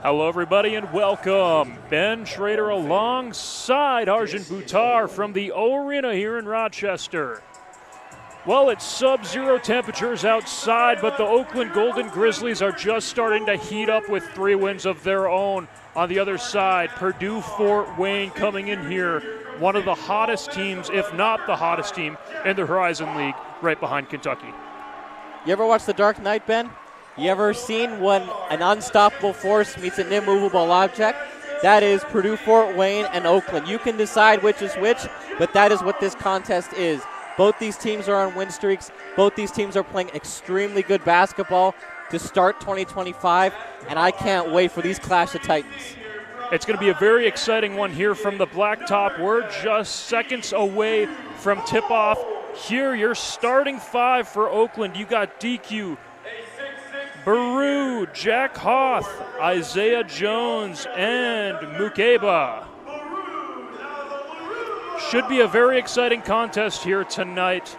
Hello, everybody, and welcome. Ben Schroeder alongside Harjun Buttar from the O Arena here in Rochester. Well, it's sub-zero temperatures outside, but the Oakland Golden Grizzlies are just starting to heat up with 3 wins of their own. On the other side, Purdue Fort Wayne coming in here, one of the hottest teams, if not the hottest team, in the Horizon League, right behind Kentucky. You ever watch The Dark Knight, Ben? You ever seen when an unstoppable force meets an immovable object? That is Purdue Fort Wayne and Oakland. You can decide which is which, but that is what this contest is. Both these teams are on win streaks. Both these teams are playing extremely good basketball to start 2025, and I can't wait for these Clash of Titans. It's going to be a very exciting one here from the Blacktop. We're just seconds away from tip-off. Here, your starting 5 for Oakland. You got DQ, Baru, Jack Hoth, Isaiah Jones, and Mukeba. Should be a very exciting contest here tonight.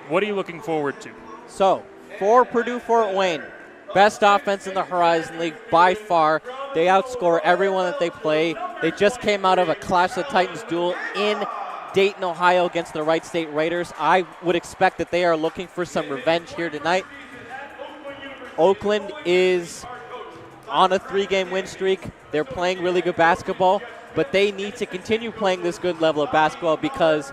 What are you looking forward to? So, for Purdue Fort Wayne, best offense in the Horizon League by far. They outscore everyone that they play. They just came out of a Clash of Titans duel in Dayton, Ohio against the Wright State Raiders. I would expect that they are looking for some revenge here tonight. Oakland is on a 3-game win streak. They're playing really good basketball, but they need to continue playing this good level of basketball because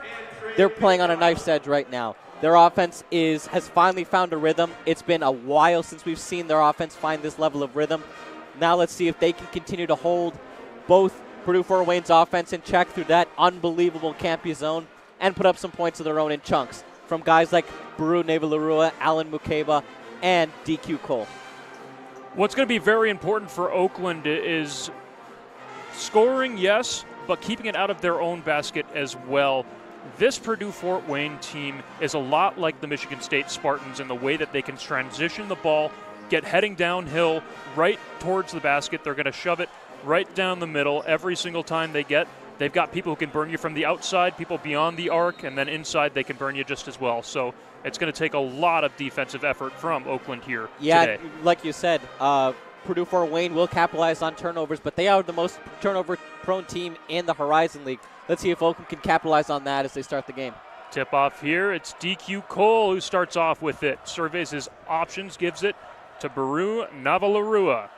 they're playing on a knife's edge right now. Their offense has finally found a rhythm. It's been a while since we've seen their offense find this level of rhythm. Now let's see if they can continue to hold both Purdue Fort Wayne's offense in check through that unbelievable Campy zone and put up some points of their own in chunks from guys like Baru Nevalarua, Alan Mukeba, and DQ Cole. What's going to be very important for Oakland is scoring, yes, but keeping it out of their own basket as well. This Purdue Fort Wayne team is a lot like the Michigan State Spartans in the way that they can transition the ball, get heading downhill right towards the basket. They're going to shove it right down the middle every single time they get. They've got people who can burn you from the outside, people beyond the arc, and then inside they can burn you just as well. So it's going to take a lot of defensive effort from Oakland here today. Yeah, like you said, Purdue Fort Wayne will capitalize on turnovers, but they are the most turnover-prone team in the Horizon League. Let's see if Oakland can capitalize on that as they start the game. Tip-off here. It's DQ Cole who starts off with it. Surveys his options, gives it to Baru Nevalarua.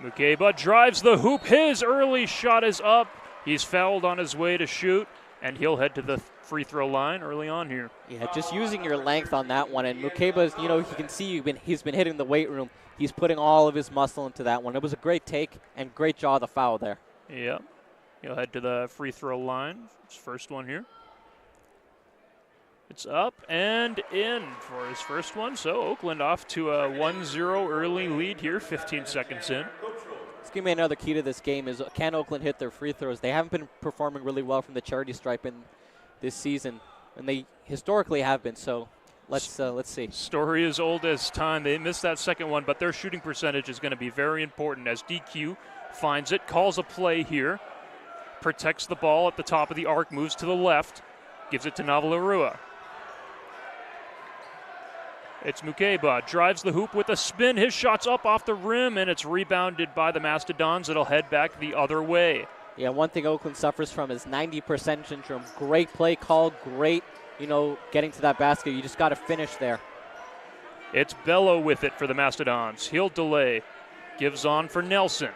Mukeba drives the hoop. His early shot is up. He's fouled on his way to shoot, and he'll head to the free throw line early on here. Yeah, just using your length on that one. And Mukeba's, you can see he's been hitting the weight room. He's putting all of his muscle into that one. It was a great take and great draw of the foul there. Yeah. He'll head to the free throw line. His first one here. It's up and in for his first one. So Oakland off to a 1-0 early lead here, 15 seconds in. Let's give me another key to this game is can Oakland hit their free throws? They haven't been performing really well from the charity stripe in this season, and they historically have been. So let's see. Story as old as time. They missed that second one, but their shooting percentage is going to be very important as DQ finds it, calls a play here, protects the ball at the top of the arc, moves to the left, gives it to Nevalarua. It's Mukeba, drives the hoop with a spin. His shot's up off the rim, and it's rebounded by the Mastodons. It'll head back the other way. Yeah, one thing Oakland suffers from is 90% syndrome. Great play call, great, getting to that basket. You just got to finish there. It's Bello with it for the Mastodons. He'll delay, gives on for Nelson.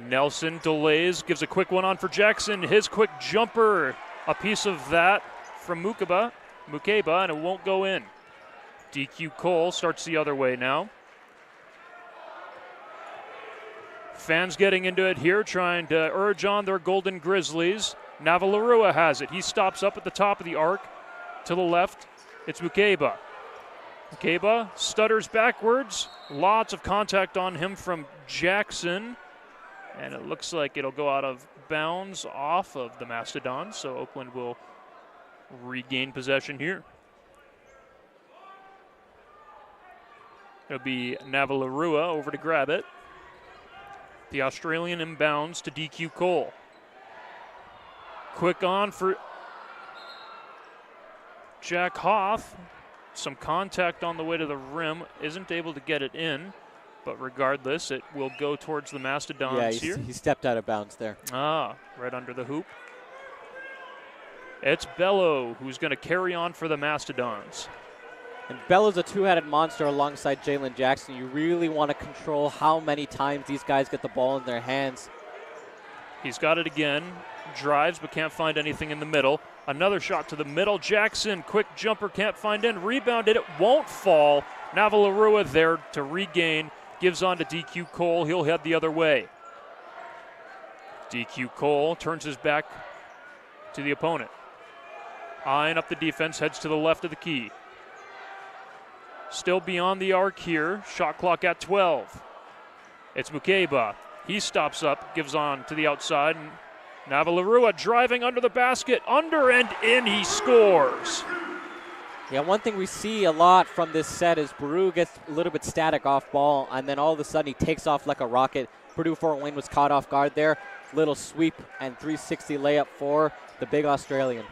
Nelson delays, gives a quick one on for Jackson. His quick jumper, a piece of that from Mukeba, and it won't go in. DQ Cole starts the other way now. Fans getting into it here, trying to urge on their Golden Grizzlies. Nevalarua has it. He stops up at the top of the arc. To the left, it's Mukeba. Mukeba stutters backwards. Lots of contact on him from Jackson. And it looks like it'll go out of bounds off of the Mastodons, so Oakland will regain possession here. It'll be Nevalarua over to grab it. The Australian inbounds to DQ Cole. Quick on for Jack Hoth. Some contact on the way to the rim. Isn't able to get it in. But regardless, it will go towards the Mastodons here. He stepped out of bounds there. Right under the hoop. It's Bello who's going to carry on for the Mastodons. And Bello's a two-headed monster alongside Jalen Jackson. You really want to control how many times these guys get the ball in their hands. He's got it again. Drives but can't find anything in the middle. Another shot to the middle. Jackson, quick jumper, can't find in. Rebounded, it won't fall. Navalarua there to regain. Gives on to DQ Cole. He'll head the other way. DQ Cole turns his back to the opponent. Eyeing up the defense, heads to the left of the key. Still beyond the arc here. Shot clock at 12. It's Mukeba. He stops up, gives on to the outside. And Navalarua driving under the basket. Under and in, he scores. Yeah, one thing we see a lot from this set is Baru gets a little bit static off ball, and then all of a sudden he takes off like a rocket. Purdue Fort Wayne was caught off guard there. Little sweep and 360 layup for the big Australian.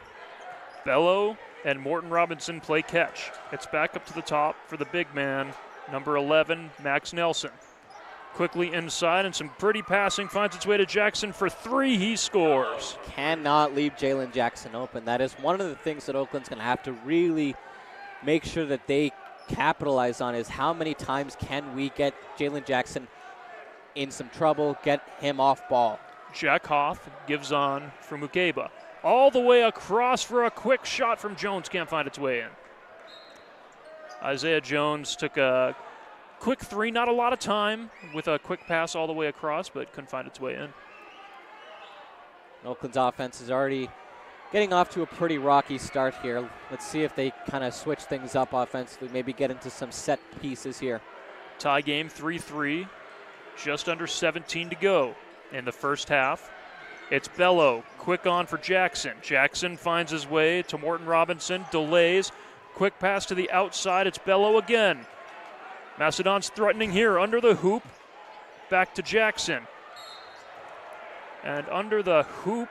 Bello and Morton Robinson play catch. It's back up to the top for the big man, number 11, Max Nelson. Quickly inside and some pretty passing, finds its way to Jackson for three. He scores. Cannot leave Jalen Jackson open. That is one of the things that Oakland's going to have to really make sure that they capitalize on, is how many times can we get Jalen Jackson in some trouble, get him off ball. Jack Hoff gives on for Mukeba. All the way across for a quick shot from Jones. Can't find its way in. Isaiah Jones took a quick three, not a lot of time, with a quick pass all the way across, but couldn't find its way in. Oakland's offense is already getting off to a pretty rocky start here. Let's see if they kind of switch things up offensively, maybe get into some set pieces here. Tie game 3-3, just under 17 to go in the first half. It's Bello, quick on for Jackson. Jackson finds his way to Morton Robinson, delays. Quick pass to the outside, it's Bello again. Mastodons threatening here, under the hoop. Back to Jackson. And under the hoop,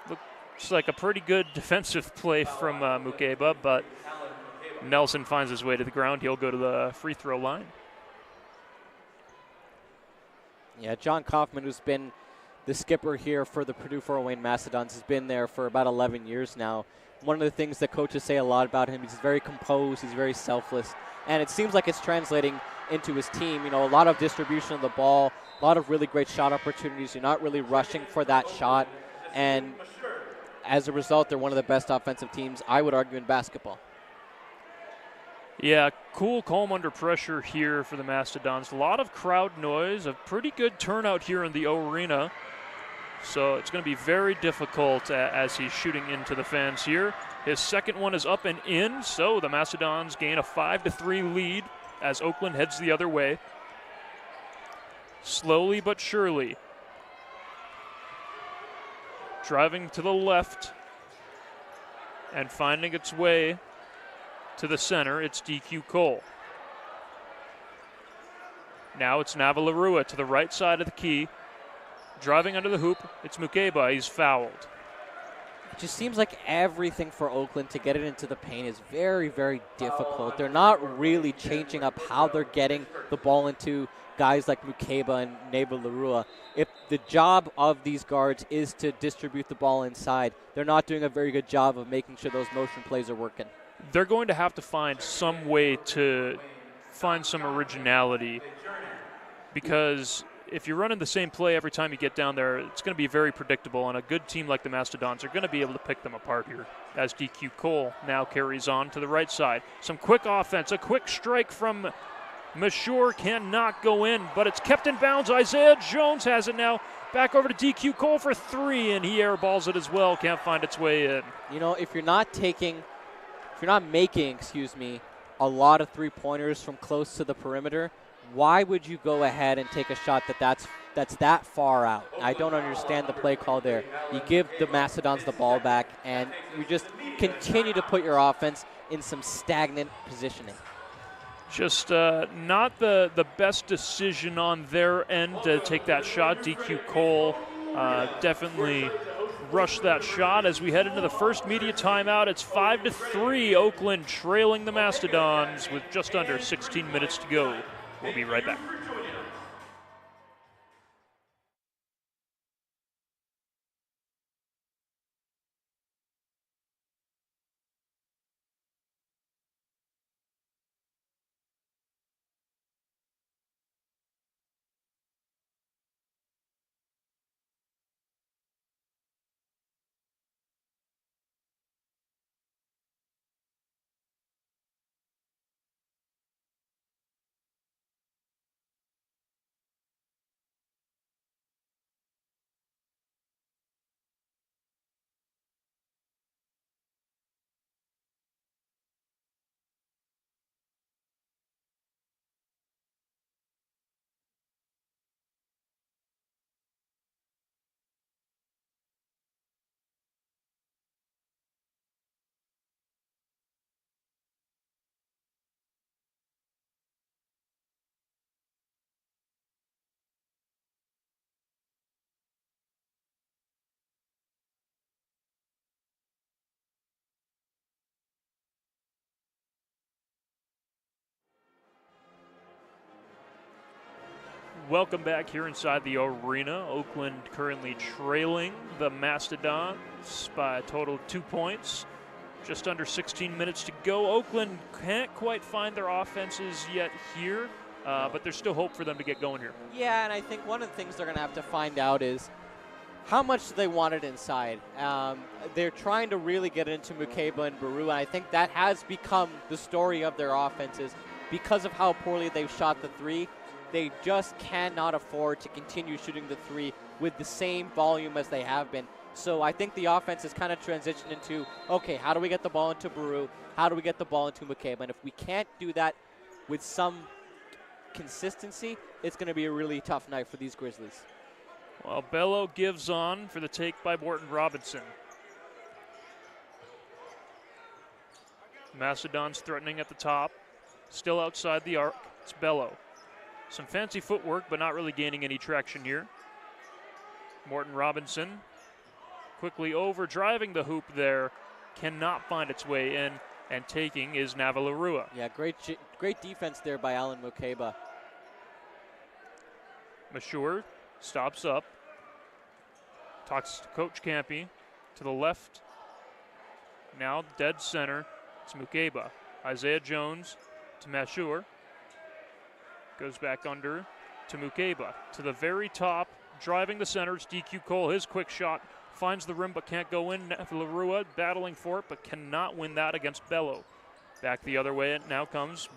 looks like a pretty good defensive play from Mukeba, but Nelson finds his way to the ground. He'll go to the free throw line. Yeah, John Kaufman, who's been the skipper here for the Purdue Fort Wayne Mastodons, has been there for about 11 years now. One of the things that coaches say a lot about him, he's very composed, he's very selfless, and it seems like it's translating into his team. You know, a lot of distribution of the ball, a lot of really great shot opportunities. You're not really rushing for that shot, and as a result, they're one of the best offensive teams, I would argue, in basketball. Yeah, cool, calm under pressure here for the Mastodons. A lot of crowd noise, a pretty good turnout here in the arena. So it's going to be very difficult as he's shooting into the fans here. His second one is up and in, so the Mastodons gain a 5-3 lead as Oakland heads the other way. Slowly but surely. Driving to the left and finding its way to the center, it's DQ Cole. Now it's Navalarua to the right side of the key. Driving under the hoop, it's Mukeba. He's fouled. It just seems like everything for Oakland to get it into the paint is very, very difficult. They're not really changing up how they're getting the ball into guys like Mukeba and Navalarua. If the job of these guards is to distribute the ball inside, they're not doing a very good job of making sure those motion plays are working. They're going to have to find some way to find some originality, because if you're running the same play every time you get down there, it's going to be very predictable, and a good team like the Mastodons are going to be able to pick them apart here as DQ Cole now carries on to the right side. Some quick offense, a quick strike from Mashur cannot go in, but it's kept in bounds. Isaiah Jones has it now. Back over to DQ Cole for three, and he airballs it as well. Can't find its way in. You know, if you're not making, a lot of three-pointers from close to the perimeter, why would you go ahead and take a shot that's that far out? I don't understand the play call there. You give the Mastodons the ball back, and you just continue to put your offense in some stagnant positioning. Just not the best decision on their end to take that shot. DQ Cole definitely rushed that shot as we head into the first media timeout. It's 5-3, Oakland trailing the Mastodons with just under 16 minutes to go. We'll be right back. Welcome back here inside the arena. Oakland currently trailing the Mastodons by a total of 2 points. Just under 16 minutes to go. Oakland can't quite find their offenses yet here, but there's still hope for them to get going here. Yeah, and I think one of the things they're going to have to find out is how much they want it inside. They're trying to really get into Mukeba and Baru, and I think that has become the story of their offenses because of how poorly they've shot the three. They just cannot afford to continue shooting the three with the same volume as they have been. So I think the offense has kind of transitioned into, okay, how do we get the ball into Baru? How do we get the ball into Mukeba? And if we can't do that with some consistency, it's going to be a really tough night for these Grizzlies. Well, Bello gives on for the take by Morton Robinson. Mastodons threatening at the top. Still outside the arc. It's Bello. Some fancy footwork, but not really gaining any traction here. Morton Robinson quickly over, driving the hoop there. Cannot find its way in, and taking is Navalorua. Yeah, great defense there by Alan Mukeba. Mashur stops up. Talks to Coach Campy. To the left. Now dead center. It's Mukeba. Isaiah Jones to Mashur. Goes back under to Mukeba. To the very top, driving the center, it's DQ Cole. His quick shot finds the rim but can't go in. Larua battling for it but cannot win that against Bello. Back the other way, it now comes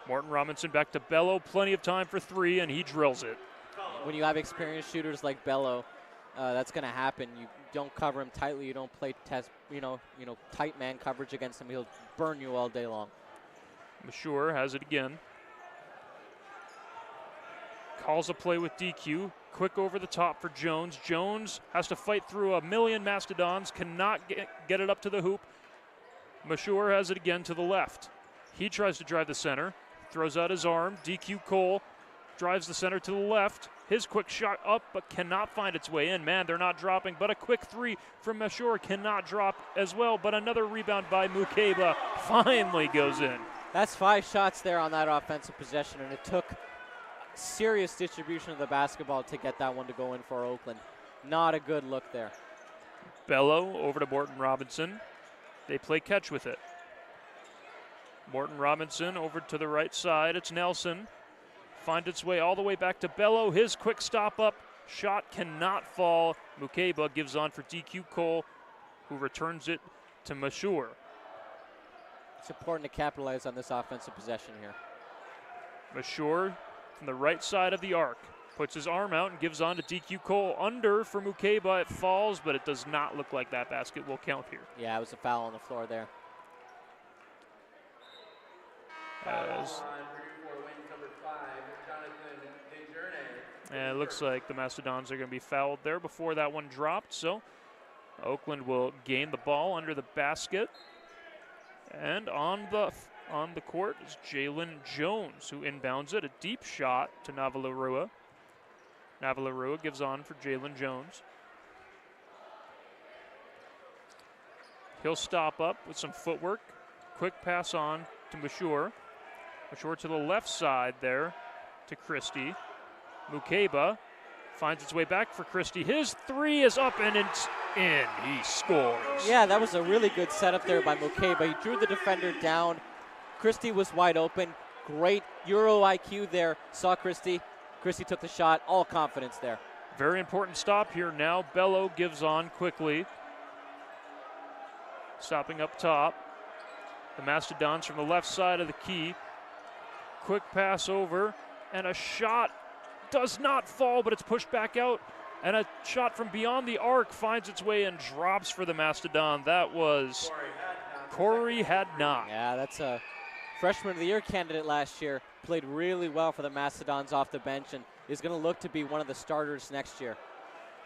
Morton Robinson back to Bello. Plenty of time for three, and he drills it. When you have experienced shooters like Bello, that's going to happen. You don't cover him tightly. You don't play tight man coverage against him. He'll burn you all day long. Mashur has it again. Calls a play with DQ. Quick over the top for Jones. Jones has to fight through a million Mastodons. Cannot get it up to the hoop. Mashur has it again to the left. He tries to drive the center. Throws out his arm. DQ Cole drives the center to the left. His quick shot up but cannot find its way in. Man, they're not dropping. But a quick three from Mashur cannot drop as well. But another rebound by Mukeba finally goes in. That's 5 shots there on that offensive possession, and it took serious distribution of the basketball to get that one to go in for Oakland. Not a good look there. Bello over to Morton Robinson. They play catch with it. Morton Robinson over to the right side. It's Nelson. Finds its way all the way back to Bello. His quick stop up. Shot cannot fall. Mukeba gives on for DQ Cole, who returns it to Mashur. It's important to capitalize on this offensive possession here. Mashur from the right side of the arc. Puts his arm out and gives on to DQ Cole. Under for Mukeba. It falls, but it does not look like that basket will count here. Yeah, it was a foul on the floor there. And it looks like the Mastodons are going to be fouled there before that one dropped. So Oakland will gain the ball under the basket. And on the court is Jalen Jones, who inbounds it. A deep shot to Navalorua. Navalorua gives on for Jalen Jones. He'll stop up with some footwork. Quick pass on to Mashur. Short to the left side there to Christie. Mukeba finds its way back for Christie. His three is up and it's in. He scores. Yeah, that was a really good setup there by Mukeba. He drew the defender down. Christie was wide open. Great Euro IQ there. Saw Christie. Christie took the shot. All confidence there. Very important stop here now. Bello gives on quickly. Stopping up top. The Mastodons from the left side of the key. Quick pass over, and a shot does not fall, but it's pushed back out. And a shot from beyond the arc finds its way and drops for the Mastodon. That was Corey Hadnot. Yeah, that's a freshman of the year candidate last year. Played really well for the Mastodons off the bench and is going to look to be one of the starters next year.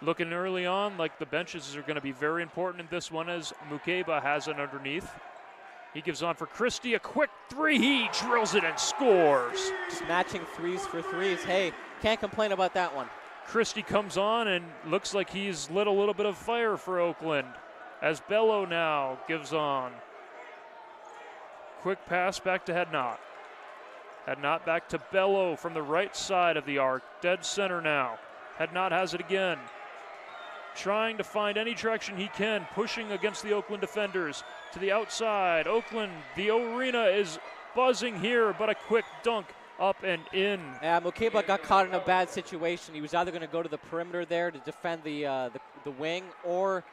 Looking early on like the benches are going to be very important in this one as Mukeba has it underneath. He gives on for Christie, a quick three, he drills it and scores. Just matching threes for threes. Hey, can't complain about that one. Christie comes on and looks like he's lit a little bit of fire for Oakland as Bello now gives on. Quick pass back to Hadnot. Hadnot back to Bello from the right side of the arc, dead center now. Hadnot has it again. Trying to find any traction he can, pushing against the Oakland defenders to the outside. Oakland, the arena is buzzing here, but a quick dunk up and in. Yeah, Mukeba got caught in a bad situation. He was either going to go to the perimeter there to defend the wing or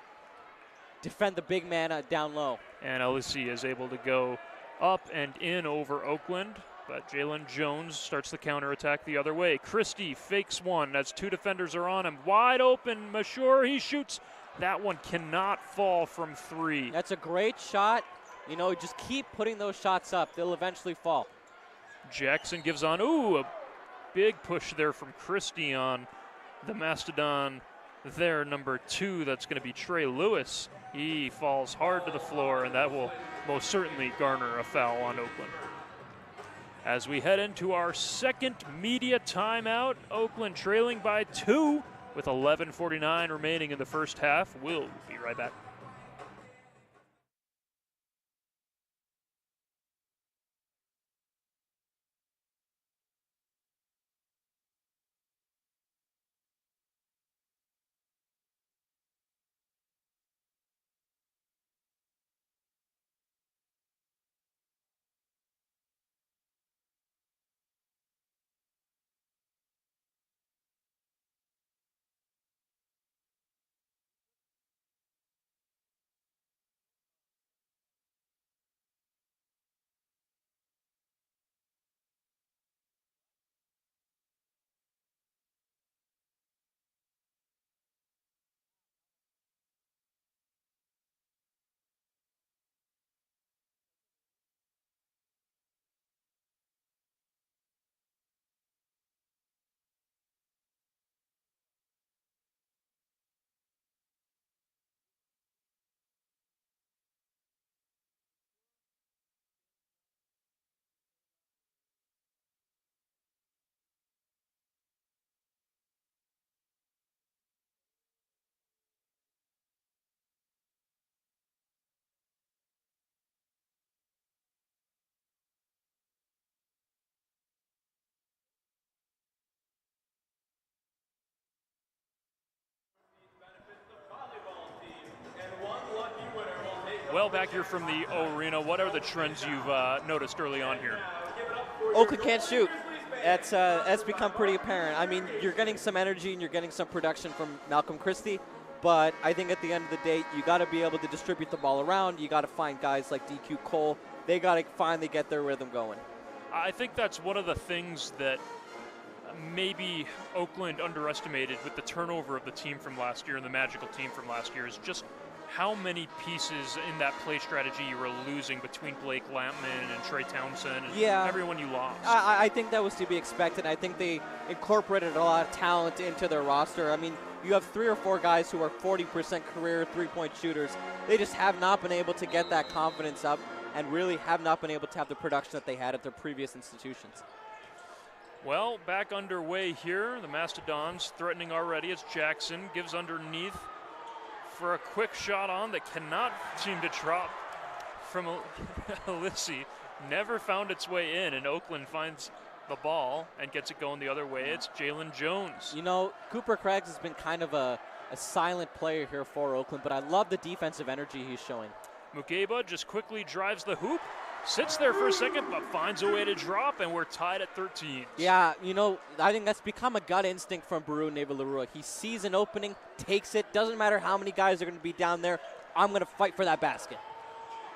defend the big man down low. And Alissi is able to go up and in over Oakland, but Jalen Jones starts the counterattack the other way. Christie fakes one as two defenders are on him. Wide open, Mashur, he shoots. That one cannot fall from three. That's a great shot. You know, just keep putting those shots up. They'll eventually fall. Jackson gives on. Ooh, a big push there from Christie on the Mastodon there, number 2. That's going to be Trey Lewis. He falls hard to the floor, and that will most certainly garner a foul on Oakland. As we head into our second media timeout, Oakland trailing by 2 with 11:49 remaining in the first half. We'll be right back. Well, back here from the arena, what are the trends you've noticed early on here? Oakland can't shoot. That's become pretty apparent. I mean, you're getting some energy and you're getting some production from Malcolm Christie, but I think at the end of the day, you got to be able to distribute the ball around. You got to find guys like DQ Cole. They got to finally get their rhythm going. I think that's one of the things that maybe Oakland underestimated with the turnover of the team from last year and the magical team from last year is just how many pieces in that play strategy you were losing between Blake Lampman and Trey Townsend and everyone you lost. I think that was to be expected. I think they incorporated a lot of talent into their roster. I mean, you have 3 or 4 guys who are 40% career three-point shooters. They just have not been able to get that confidence up and really have not been able to have the production that they had at their previous institutions. Well, back underway here. The Mastodons threatening already as Jackson gives underneath for a quick shot on that cannot seem to drop from Alissi. never found its way in, and Oakland finds the ball and gets it going the other way. It's Jalen Jones. You know, Cooper Craigs has been kind of a silent player here for Oakland, but I love the defensive energy he's showing. Mukeba just quickly drives the hoop, sits there for a second, but finds a way to drop, and we're tied at 13. Yeah, you know, I think that's become a gut instinct from Baru Neighbor-Leroy. He sees an opening, takes it, doesn't matter how many guys are going to be down there, I'm going to fight for that basket.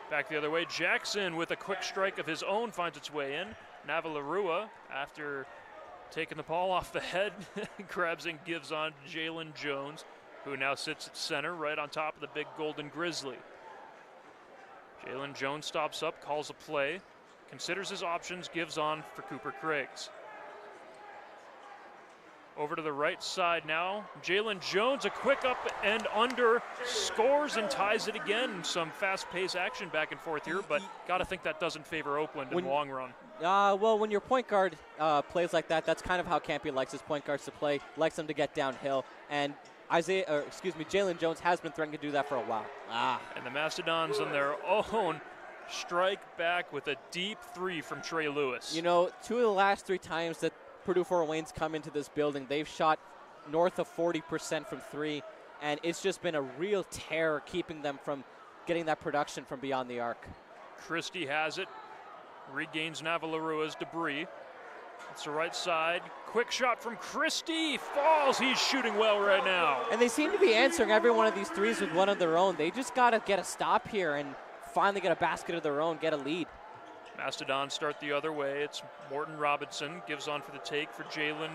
Back the other way, Jackson with a quick strike of his own finds its way in. Navalarua, after taking the ball off the head, grabs and gives on Jalen Jones, who now sits at center right on top of the big Golden Grizzly. Jalen Jones stops up, calls a play, considers his options, gives on for Cooper Craigs. Over to the right side now, Jalen Jones, a quick up and under, scores and ties it again. Some fast-paced action back and forth here, but got to think that doesn't favor Oakland in the long run. Well, when your point guard plays like that, that's kind of how Campy likes his point guards to play, likes them to get downhill, and Jalen Jones has been threatening to do that for a while. And the Mastodons on their own strike back with a deep three from Trey Lewis. You know, 2 of the last 3 times that Purdue Fort Wayne's come into this building, they've shot north of 40% from 3, and it's just been a real terror keeping them from getting that production from beyond the arc. Christie has it, regains Navalarua's debris. It's the right side. Quick shot from Christie. Falls. He's shooting well right now. And they seem to be answering every one of these threes with one of their own. They just got to get a stop here and finally get a basket of their own, get a lead. Mastodons start the other way. It's Morton Robinson. Gives on for the take for Jalen.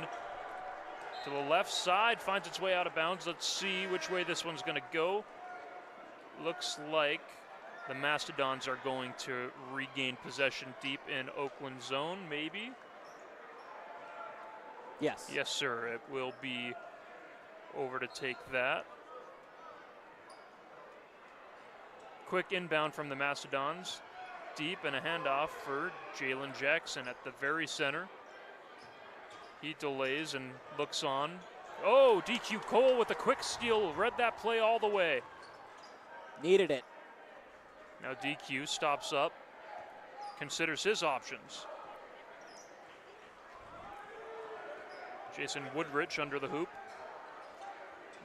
To the left side. Finds its way out of bounds. Let's see which way this one's going to go. Looks like the Mastodons are going to regain possession deep in Oakland zone, maybe. Yes. Yes, sir. It will be over to take that. Quick inbound from the Mastodons. Deep and a handoff for Jalen Jackson at the very center. He delays and looks on. Oh, DQ Cole with a quick steal. Read that play all the way. Needed it. Now DQ stops up. Considers his options. Jason Woodrich under the hoop.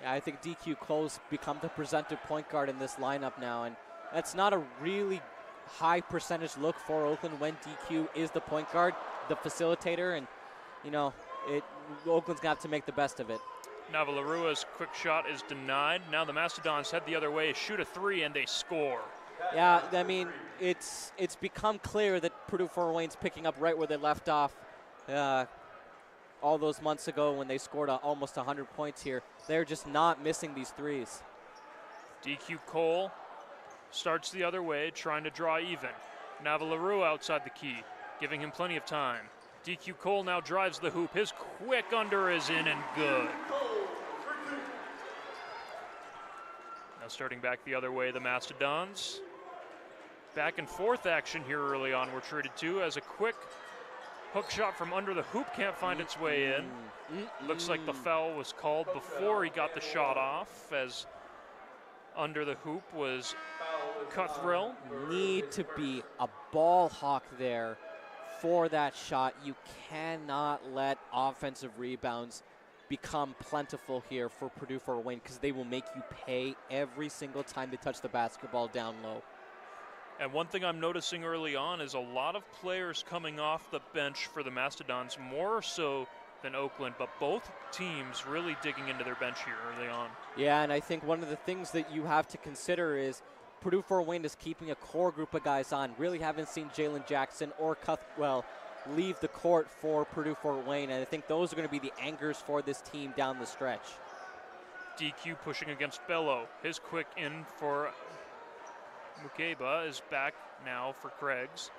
Yeah, I think DQ Cole's become the presumptive point guard in this lineup now, and that's not a really high percentage look for Oakland when DQ is the point guard, the facilitator, and, you know, Oakland's going to have to make the best of it. Navalarua's quick shot is denied. Now the Mastodons head the other way, shoot a 3, and they score. Yeah, I mean, it's become clear that Purdue Fort Wayne's picking up right where they left off all those months ago when they scored almost 100 points here. They're just not missing these threes. DQ Cole starts the other way, trying to draw even. Navalarua outside the key, giving him plenty of time. DQ Cole now drives the hoop. His quick under is in and good. Now starting back the other way, the Mastodons. Back and forth action here early on we're treated to as a quick hook shot from under the hoop can't find its way in. Looks like the foul was called before he got the shot off, as under the hoop was Cuthrell. Need to be a ball hawk there for that shot. You cannot let offensive rebounds become plentiful here for Purdue Fort Wayne, because they will make you pay every single time they touch the basketball down low. And one thing I'm noticing early on is a lot of players coming off the bench for the Mastodons, more so than Oakland, but both teams really digging into their bench here early on. Yeah, and I think one of the things that you have to consider is Purdue Fort Wayne is keeping a core group of guys on. Really haven't seen Jalen Jackson or Cuthwell leave the court for Purdue Fort Wayne, and I think those are going to be the anchors for this team down the stretch. DQ pushing against Bello. His quick in for Mukeba is back now for Craigs.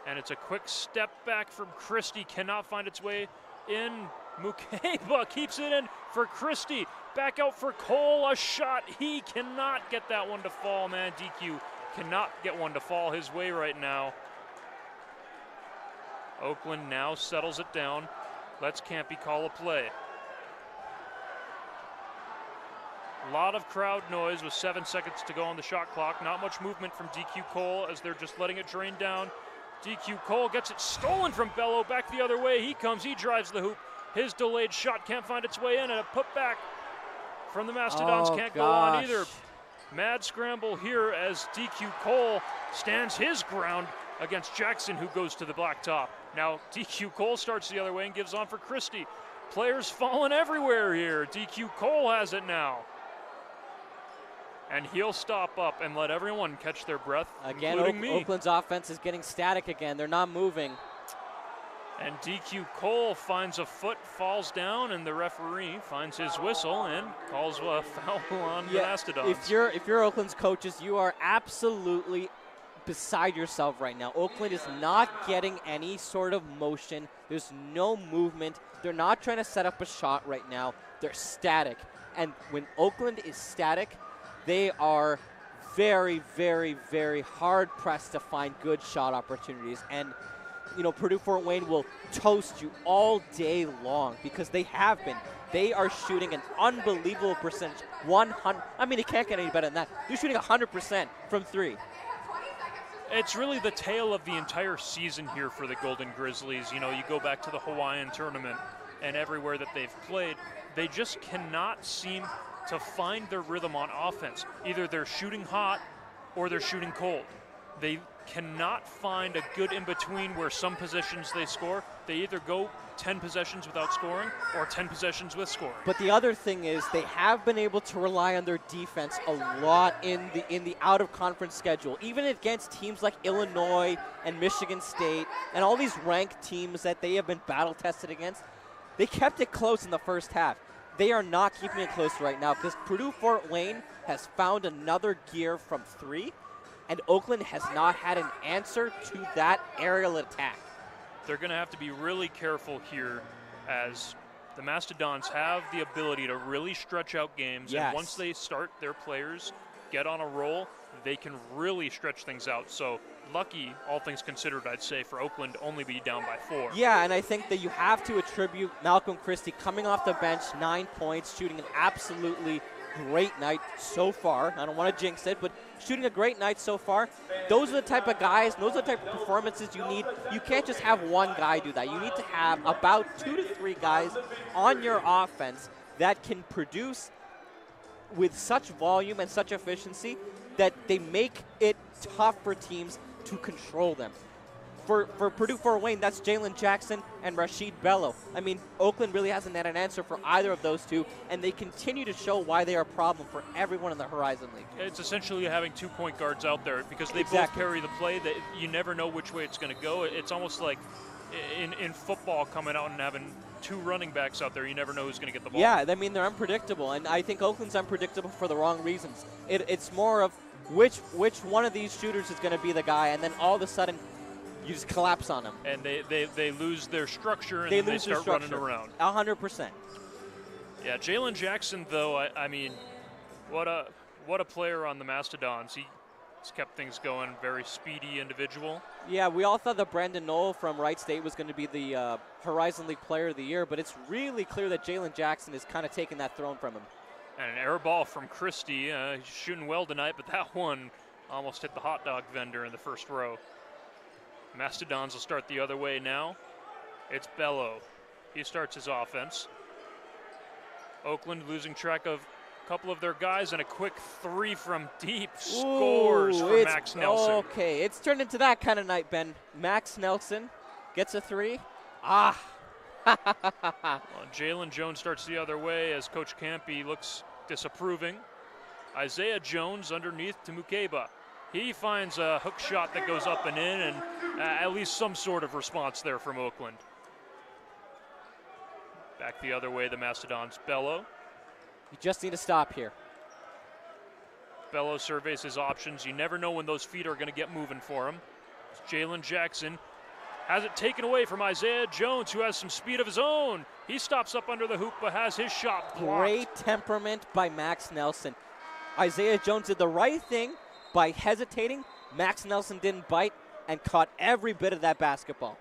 And it's a quick step back from Christie. Cannot find its way in. Mukeba keeps it in for Christie. Back out for Cole. A shot. He cannot get that one to fall, man. DQ cannot get one to fall his way right now. Oakland now settles it down. Let's Campy call a play. A lot of crowd noise with 7 seconds to go on the shot clock. Not much movement from DQ Cole as they're just letting it drain down. DQ Cole gets it stolen from Bello. Back the other way. He comes. He drives the hoop. His delayed shot can't find its way in, and a putback from the Mastodons can't go on either. Mad scramble here as DQ Cole stands his ground against Jackson, who goes to the blacktop. Now DQ Cole starts the other way and gives on for Christie. Players falling everywhere here. DQ Cole has it now. And he'll stop up and let everyone catch their breath, again, including me. Oakland's offense is getting static again. They're not moving. And DQ Cole finds a foot, falls down, and the referee finds his whistle and calls a foul on the Mastodons. If you're Oakland's coaches, you are absolutely beside yourself right now. Oakland is not getting any sort of motion. There's no movement. They're not trying to set up a shot right now. They're static. And when Oakland is static, they are very, very, very hard-pressed to find good shot opportunities. And, you know, Purdue-Fort Wayne will toast you all day long because they have been. They are shooting an unbelievable percentage. 100. I mean, it can't get any better than that. They're shooting 100% from three. It's really the tale of the entire season here for the Golden Grizzlies. You know, you go back to the Hawaiian tournament and everywhere that they've played, they just cannot seem to find their rhythm on offense. Either they're shooting hot or they're shooting cold. They cannot find a good in-between where some possessions they score. They either go 10 possessions without scoring or 10 possessions with scoring. But the other thing is they have been able to rely on their defense a lot in the out-of-conference schedule, even against teams like Illinois and Michigan State and all these ranked teams that they have been battle-tested against. They kept it close in the first half. They are not keeping it close right now because Purdue-Fort Wayne has found another gear from three, and Oakland has not had an answer to that aerial attack. They're going to have to be really careful here as the Mastodons have the ability to really stretch out games. Yes. And once they start, their players get on a roll, they can really stretch things out. So lucky, all things considered, I'd say, for Oakland to only be down by 4. Yeah, and I think that you have to attribute Malcolm Christie coming off the bench, 9 points, shooting an absolutely great night so far. I don't want to jinx it, but shooting a great night so far. Those are the type of guys, those are the type of performances you need. You can't just have one guy do that. You need to have about 2 to 3 guys on your offense that can produce with such volume and such efficiency that they make it tough for teams to control them. For Purdue-Fort Wayne, that's Jalen Jackson and Rasheed Bello. I mean, Oakland really hasn't had an answer for either of those two, and they continue to show why they are a problem for everyone in the Horizon League. It's essentially having 2 point guards out there because they both carry the play. That you never know which way it's going to go. It's almost like in football coming out and having 2 running backs out there. You never know who's going to get the ball. Yeah, I mean, they're unpredictable, and I think Oakland's unpredictable for the wrong reasons. It's more of which one of these shooters is going to be the guy, and then all of a sudden you just collapse on them. And they lose their structure, and they start running around. 100%. Yeah, Jalen Jackson, though, I mean, what a player on the Mastodons. He's kept things going, very speedy individual. Yeah, we all thought that Brandon Knoll from Wright State was going to be the Horizon League Player of the Year, but it's really clear that Jalen Jackson is kind of taking that throne from him. And an air ball from Christie. He's shooting well tonight, but that one almost hit the hot dog vendor in the first row. Mastodons will start the other way now. It's Bello. He starts his offense. Oakland losing track of a couple of their guys, and a quick 3 from deep scores for Max Nelson. Okay, it's turned into that kind of night, Ben. Max Nelson gets a 3. Well, Jalen Jones starts the other way as Coach Campy looks disapproving. Isaiah Jones underneath to Mukeba. He finds a hook shot that goes up and in, and at least some sort of response there from Oakland. Back the other way, the Mastodons. Bello. You just need to stop here. Bello surveys his options. You never know when those feet are going to get moving for him. Jalen Jackson has it taken away from Isaiah Jones, who has some speed of his own. He stops up under the hoop, but has his shot blocked. Great temperament by Max Nelson. Isaiah Jones did the right thing by hesitating. Max Nelson didn't bite and caught every bit of that basketball.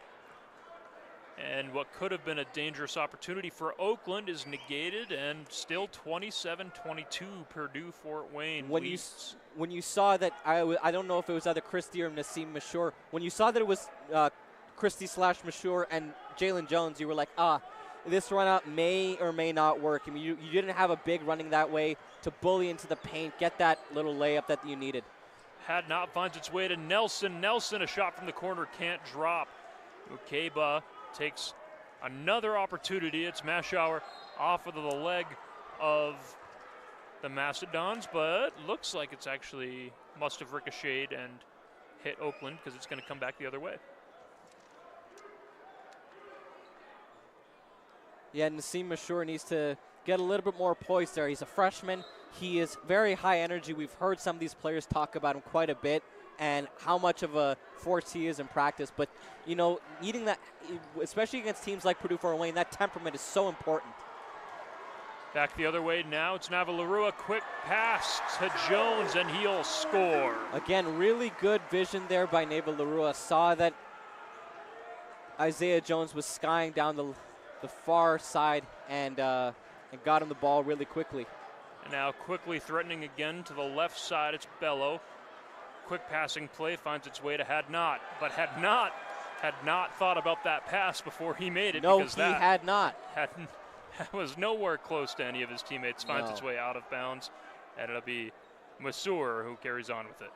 And what could have been a dangerous opportunity for Oakland is negated, and still 27-22 Purdue Fort Wayne leads. When you saw that, I don't know if it was either Christie or Nassim Mashur, when you saw that it was Christie/Mashur and Jalen Jones, you were like, this run out may or may not work. I mean, you didn't have a big running that way to bully into the paint, get that little layup that you needed. Had not finds its way to Nelson. Nelson, a shot from the corner, can't drop. Mukeba takes another opportunity. It's Mashauer off of the leg of the Mastodons, but looks like it's actually must have ricocheted and hit Oakland because it's going to come back the other way. Yeah, Nassim Mashur needs to get a little bit more poise there. He's a freshman. He is very high energy. We've heard some of these players talk about him quite a bit and how much of a force he is in practice. But, you know, needing that, especially against teams like Purdue Fort Wayne, that temperament is so important. Back the other way now, it's Navalorua. Quick pass to Jones, and he'll score. Again, really good vision there by Navalorua. Saw that Isaiah Jones was skying down the far side and got him the ball really quickly. And now quickly threatening again to the left side, it's Bello. Quick passing play finds its way to Had Not, but had not thought about that pass before he made it. No, because he had not. Was nowhere close to any of his teammates. Finds its way out of bounds, and it'll be Masur who carries on with it.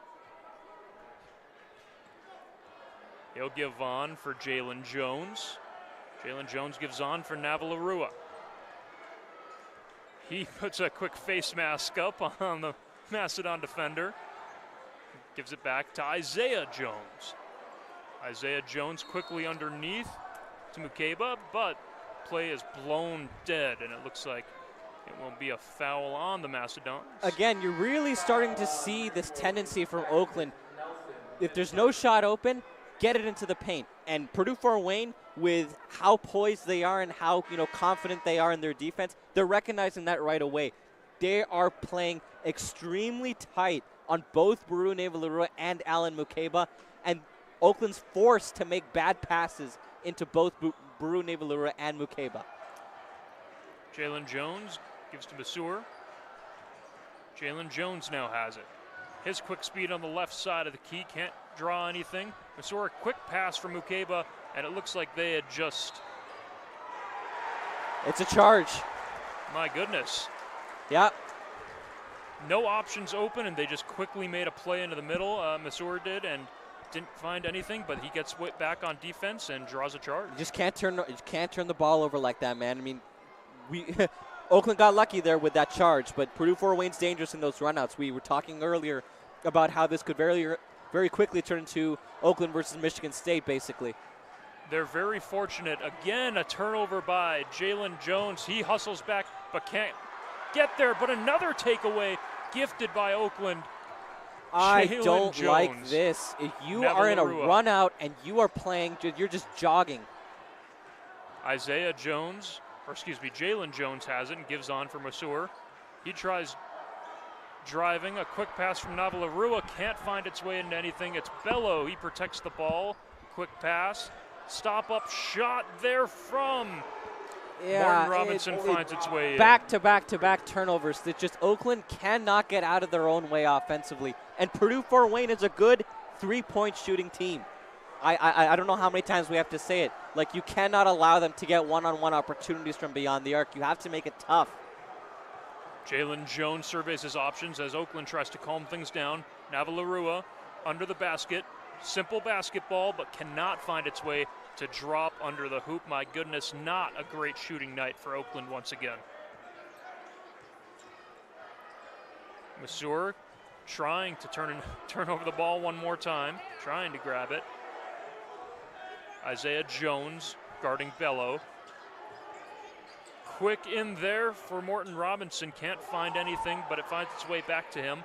He'll give on for Jalen Jones. Jalen Jones gives on for Navalorua. He puts a quick face mask up on the Mastodon defender. Gives it back to Isaiah Jones. Isaiah Jones quickly underneath to Mukeba, but play is blown dead, and it looks like it will be a foul on the Mastodons. Again, you're really starting to see this tendency from Oakland. If there's no shot open, get it into the paint. And Purdue Fort Wayne, with how poised they are and how confident they are in their defense, they're recognizing that right away. They are playing extremely tight on both Baru Navalorua and Alan Mukeba, and Oakland's forced to make bad passes into both Baru Navalorua and Mukeba. Jalen Jones gives to Masur. Jalen Jones now has it. His quick speed on the left side of the key, can't draw anything. Masur, a quick pass from Mukeba, and it looks like they had just... It's a charge. My goodness. Yeah. No options open, and they just quickly made a play into the middle. Masur did, and didn't find anything, but he gets back on defense and draws a charge. You just can't turn the ball over like that, man. I mean, Oakland got lucky there with that charge, but Purdue Fort Wayne's dangerous in those runouts. We were talking earlier about how this could very, very quickly turn into Oakland versus Michigan State, basically. They're very fortunate. Again, a turnover by Jalen Jones. He hustles back, but can't get there. But another takeaway gifted by Oakland. I Jalen don't Jones. like this. If you are in a run out and you are playing, you're just jogging. Jalen Jones has it and gives on for Masur. He tries driving. A quick pass from Navalorua can't find its way into anything. It's Bello. He protects the ball. Quick pass. Stop up shot there from Martin Robinson finds its way in. Back-to-back turnovers that just Oakland cannot get out of their own way offensively. And Purdue Fort Wayne is a good three-point shooting team. I don't know how many times we have to say it. Like, you cannot allow them to get one-on-one opportunities from beyond the arc. You have to make it tough. Jalen Jones surveys his options as Oakland tries to calm things down. Navalorua under the basket. Simple basketball, but cannot find its way to drop under the hoop. My goodness, not a great shooting night for Oakland once again. Masur trying to turn over the ball one more time, trying to grab it. Isaiah Jones guarding Bello. Quick in there for Morton Robinson. Can't find anything, but it finds its way back to him.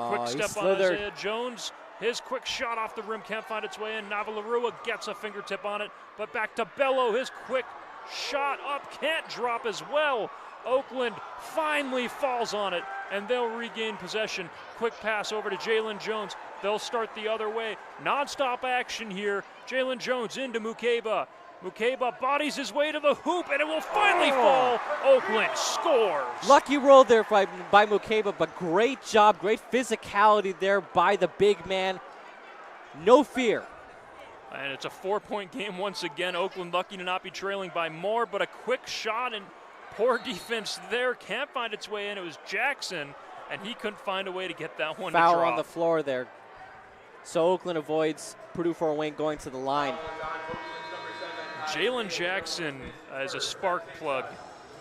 Quick step on Isaiah Jones. His quick shot off the rim can't find its way in. Navalorua gets a fingertip on it, but back to Bello. His quick shot up can't drop as well. Oakland finally falls on it, and they'll regain possession. Quick pass over to Jalen Jones. They'll start the other way. Non-stop action here. Jalen Jones into Mukeba. Mukeba bodies his way to the hoop, and it will finally fall. Oakland scores. Lucky roll there by Mukeba, but great job, great physicality there by the big man. No fear. And it's a 4-point game once again. Oakland lucky to not be trailing by more, but a quick shot and poor defense there. Can't find its way in. It was Jackson, and he couldn't find a way to get that one Foul to drop. on the floor there. So Oakland avoids Purdue Fort Wayne going to the line. Jalen Jackson is a spark plug.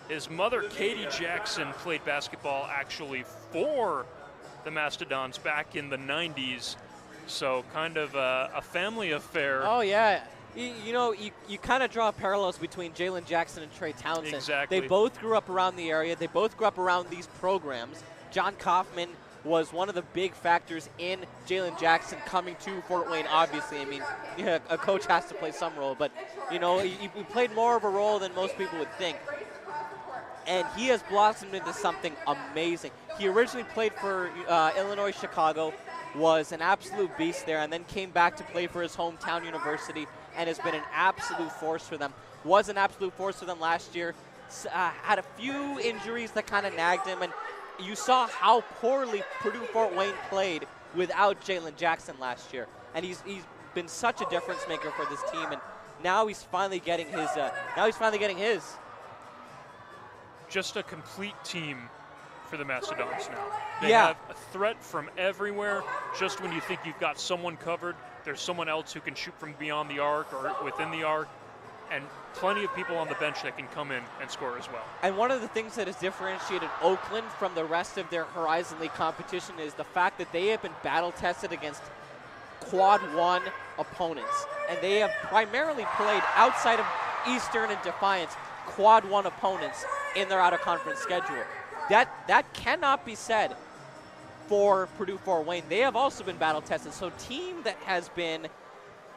His mother, Katie Jackson, played basketball actually for the Mastodons back in the 90s. So kind of a family affair. Oh, yeah. You kind of draw parallels between Jalen Jackson and Trey Townsend. Exactly. They both grew up around the area. They both grew up around these programs. John Kaufman was one of the big factors in Jalen Jackson coming to Fort Wayne, obviously. I mean, yeah, a coach has to play some role, but, he played more of a role than most people would think. And he has blossomed into something amazing. He originally played for Illinois Chicago, was an absolute beast there, and then came back to play for his hometown university and has been an absolute force for them. Was an absolute force for them last year. Had a few injuries that kind of nagged him, and you saw how poorly Purdue Fort Wayne played without Jalen Jackson last year. And he's been such a difference maker for this team, and now he's finally getting his. Just a complete team for the Mastodons now. They Yeah. have a threat from everywhere. Just when you think you've got someone covered, there's someone else who can shoot from beyond the arc or within the arc, and plenty of people on the bench that can come in and score as well. And one of the things that has differentiated Oakland from the rest of their Horizon League competition is the fact that they have been battle tested against Quad 1 opponents. And they have primarily played outside of Eastern and Defiance Quad 1 opponents in their out-of-conference schedule. That cannot be said for Purdue Fort Wayne. They have also been battle tested. So a team that has been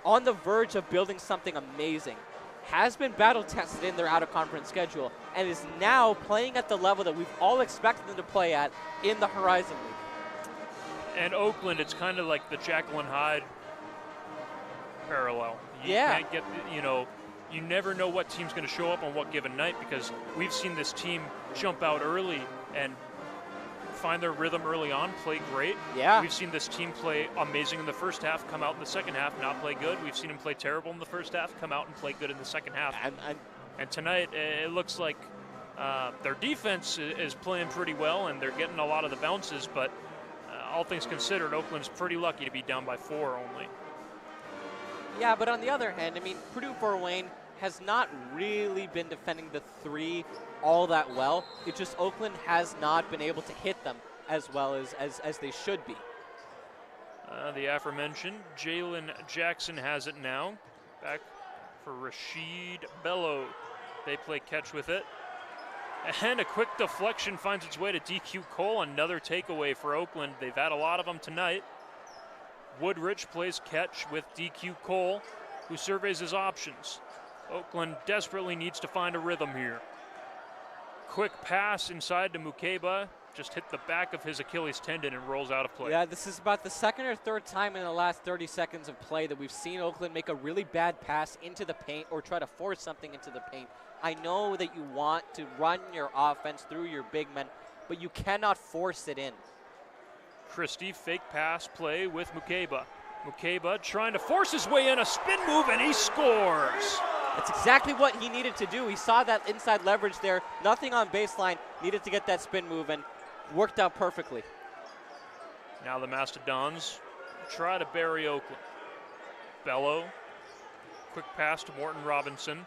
on the verge of building something amazing has been battle tested in their out-of-conference schedule and is now playing at the level that we've all expected them to play at in the Horizon League. And Oakland, it's kind of like the Jekyll and Hyde parallel. You can't get, you never know what team's going to show up on what given night, because we've seen this team jump out early and find their rhythm early on, play great. Yeah. We've seen this team play amazing in the first half, come out in the second half, not play good. We've seen them play terrible in the first half, come out and play good in the second half. And tonight, it looks like their defense is playing pretty well, and they're getting a lot of the bounces, but all things considered, Oakland's pretty lucky to be down by 4 only. Yeah, but on the other hand, I mean, Purdue Fort Wayne has not really been defending the 3 all that well. It's just Oakland has not been able to hit them as well as they should be. The aforementioned Jalen Jackson has it now. Back for Rashid Bello. They play catch with it. And a quick deflection finds its way to DQ Cole. Another takeaway for Oakland. They've had a lot of them tonight. Woodrich plays catch with DQ Cole, who surveys his options. Oakland desperately needs to find a rhythm here. Quick pass inside to Mukeba, just hit the back of his Achilles tendon and rolls out of play. Yeah, this is about the second or third time in the last 30 seconds of play that we've seen Oakland make a really bad pass into the paint or try to force something into the paint. I know that you want to run your offense through your big men, but you cannot force it in. Christie, fake pass play with Mukeba. Mukeba trying to force his way in, a spin move, and he scores. That's exactly what he needed to do. He saw that inside leverage there, nothing on baseline, needed to get that spin move, and worked out perfectly. Now the Mastodons try to bury Oakland. Bello, quick pass to Morton Robinson.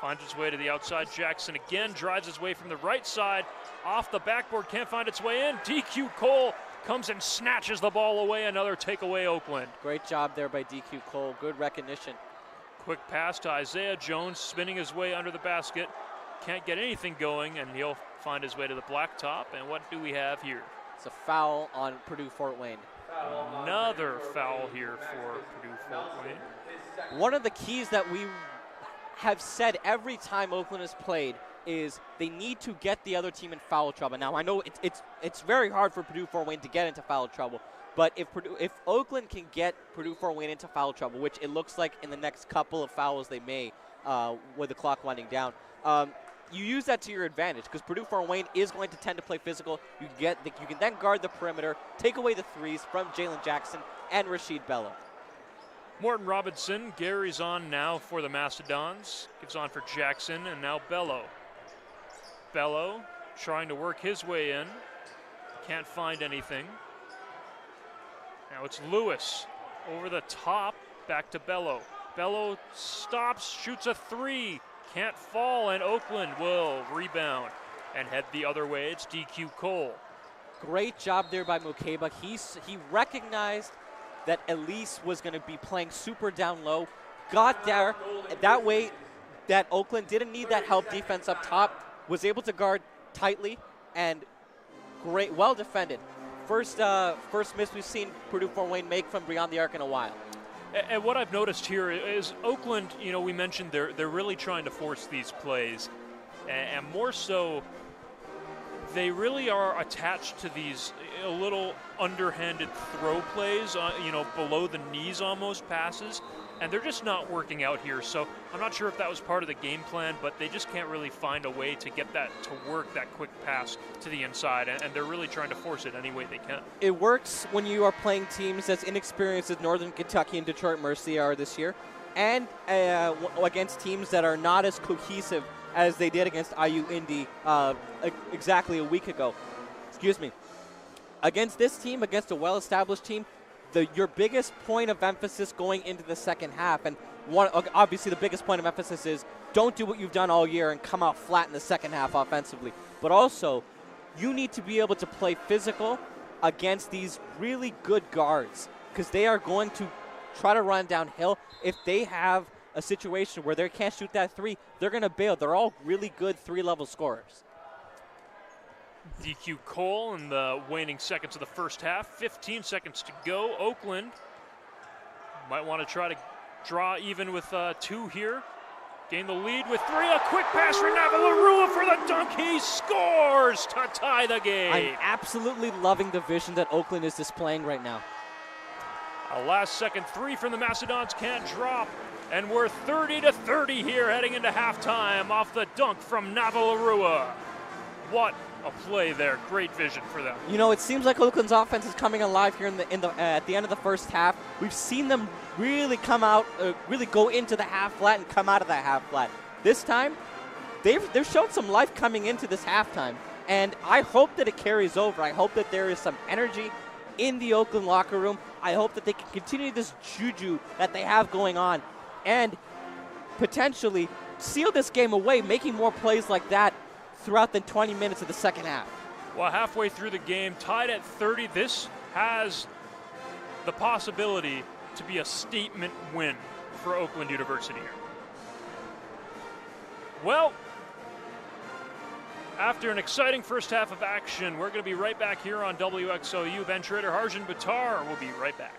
Finds its way to the outside. Jackson again drives his way from the right side. Off the backboard, can't find its way in. DQ Cole comes and snatches the ball away. Another takeaway, Oakland. Great job there by DQ Cole. Good recognition. Quick pass to Isaiah Jones, spinning his way under the basket. Can't get anything going, and he'll find his way to the blacktop. And what do we have here? It's a foul on Purdue Fort Wayne. Another foul here for Purdue Fort Wayne. One of the keys that we have said every time Oakland has played is they need to get the other team in foul trouble. Now, I know it's very hard for Purdue Fort Wayne to get into foul trouble, but if Oakland can get Purdue Fort Wayne into foul trouble, which it looks like in the next couple of fouls they may, with the clock winding down. You use that to your advantage because Purdue Fort Wayne is going to tend to play physical. You can then guard the perimeter, take away the threes from Jalen Jackson and Rasheed Bello. Morton Robinson, Gary's on now for the Mastodons. Gives on for Jackson, and now Bello. Bello trying to work his way in. Can't find anything. Now it's Lewis over the top, back to Bello. Bello stops, shoots a three. Can't fall, and Oakland will rebound and head the other way. It's DQ Cole. Great job there by Mukeba. He recognized that Elise was going to be playing super down low, got there. That way, that Oakland didn't need that help defense up top, was able to guard tightly, and great, well defended. First miss we've seen Purdue Fort Wayne make from beyond the arc in a while. And what I've noticed here is Oakland, we mentioned they're really trying to force these plays, and more so, they really are attached to these a little underhanded throw plays, below the knees almost passes, and they're just not working out here. So I'm not sure if that was part of the game plan, but they just can't really find a way to get that to work, that quick pass to the inside, and they're really trying to force it any way they can. It works when you are playing teams as inexperienced as Northern Kentucky and Detroit Mercy are this year, and against teams that are not as cohesive as they did against IU Indy exactly a week ago. Excuse me. Against this team, against a well-established team, your biggest point of emphasis going into the second half, and obviously the biggest point of emphasis is don't do what you've done all year and come out flat in the second half offensively. But also, you need to be able to play physical against these really good guards because they are going to try to run downhill. If they have a situation where they can't shoot that three, they're going to bail. They're all really good three-level scorers. DQ Cole in the waning seconds of the first half. 15 seconds to go. Oakland might want to try to draw even with two here. Gain the lead with three. A quick pass for Navarro for the dunk. He scores to tie the game. I'm absolutely loving the vision that Oakland is displaying right now. A last-second three from the Mastodons can't drop. And we're 30-30 here heading into halftime off the dunk from Navarro. What a play there. Great vision for them. It seems like Oakland's offense is coming alive here at the end of the first half. We've seen them really come out, really go into the half flat and come out of that half flat. This time, they've shown some life coming into this halftime, and I hope that it carries over. I hope that there is some energy in the Oakland locker room. I hope that they can continue this juju that they have going on and potentially seal this game away, making more plays like that throughout the 20 minutes of the second half. Well, halfway through the game, tied at 30, this has the possibility to be a statement win for Oakland University here. Well, after an exciting first half of action, we're going to be right back here on WXOU. Ben Schroeder, Harjun, Buttar will be right back.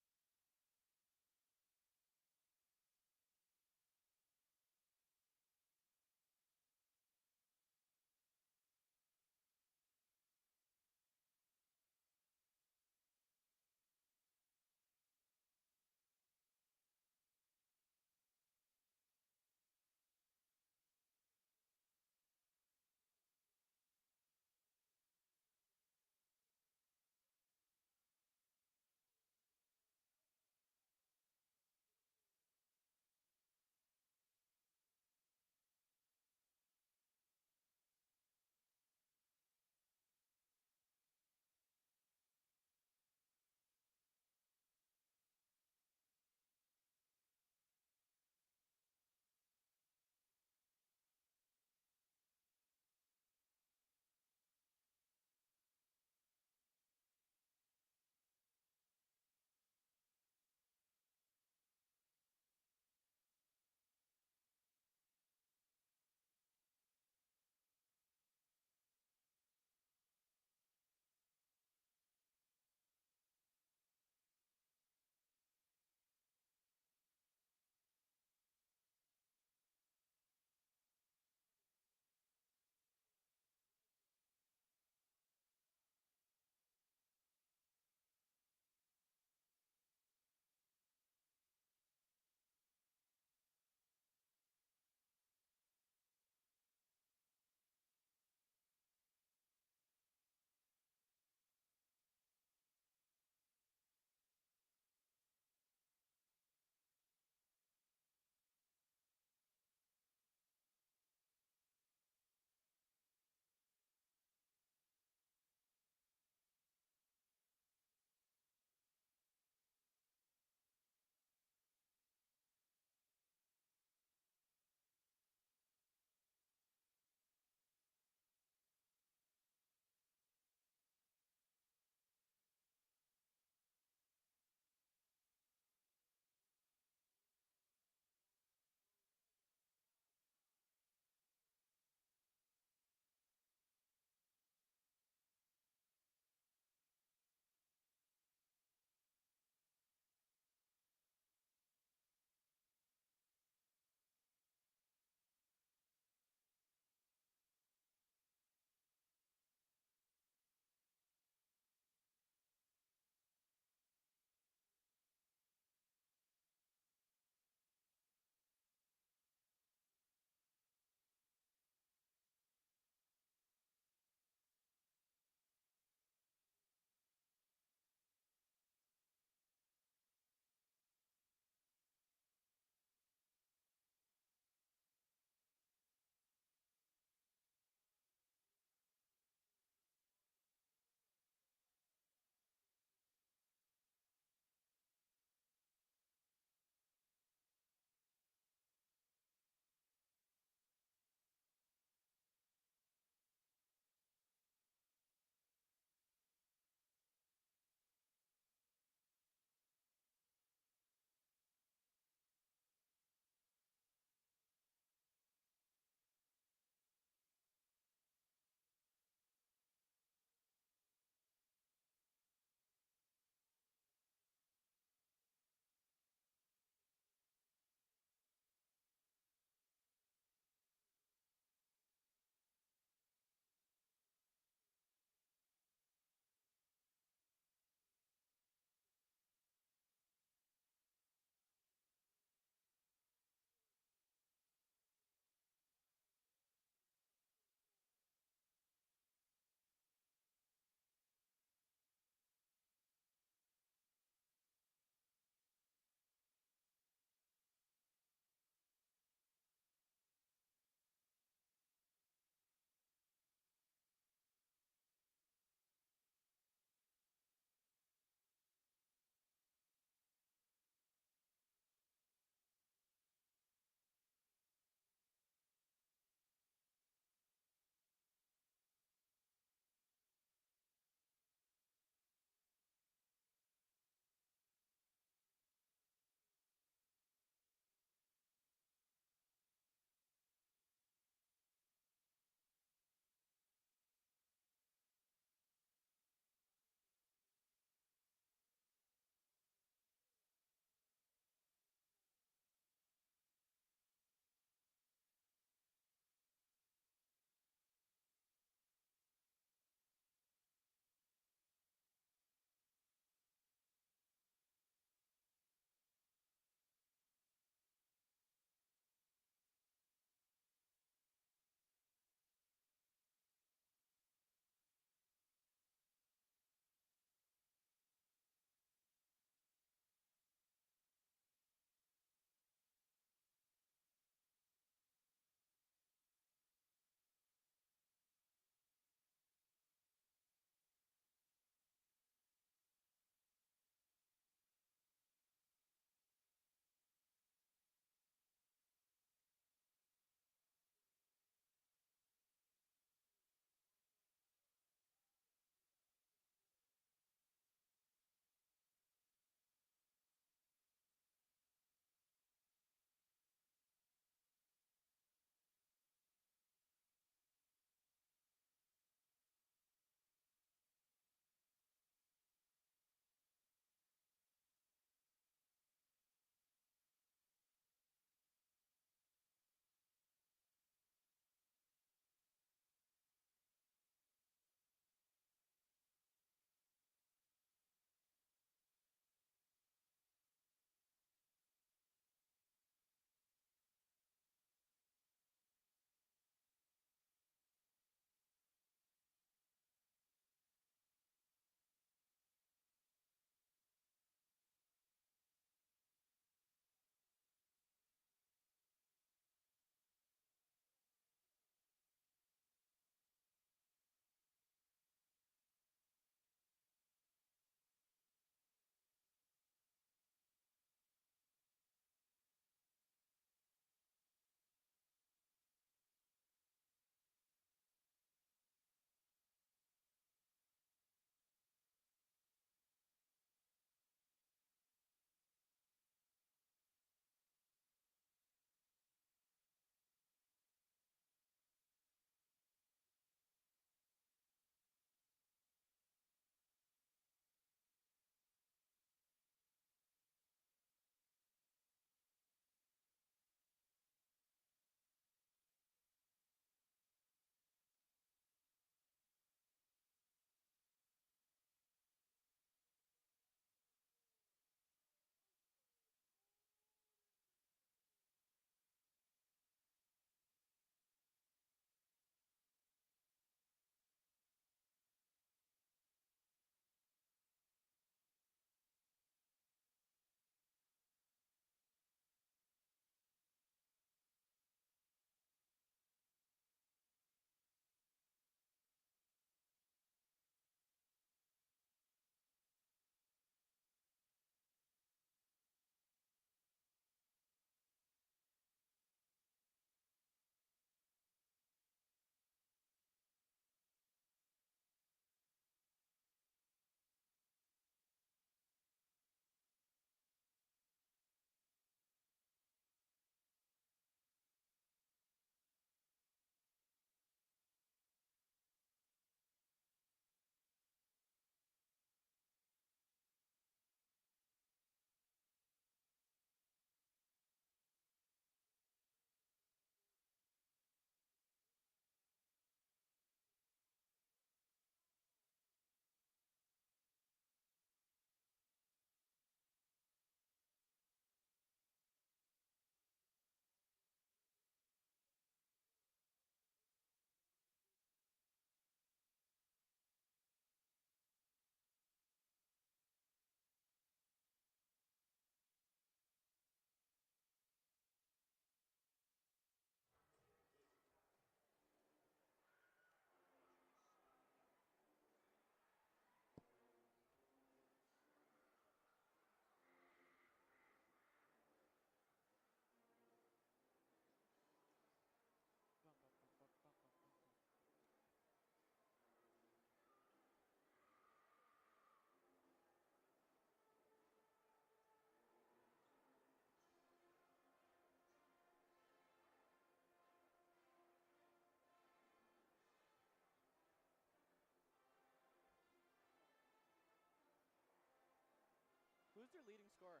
Who's their leading scorer?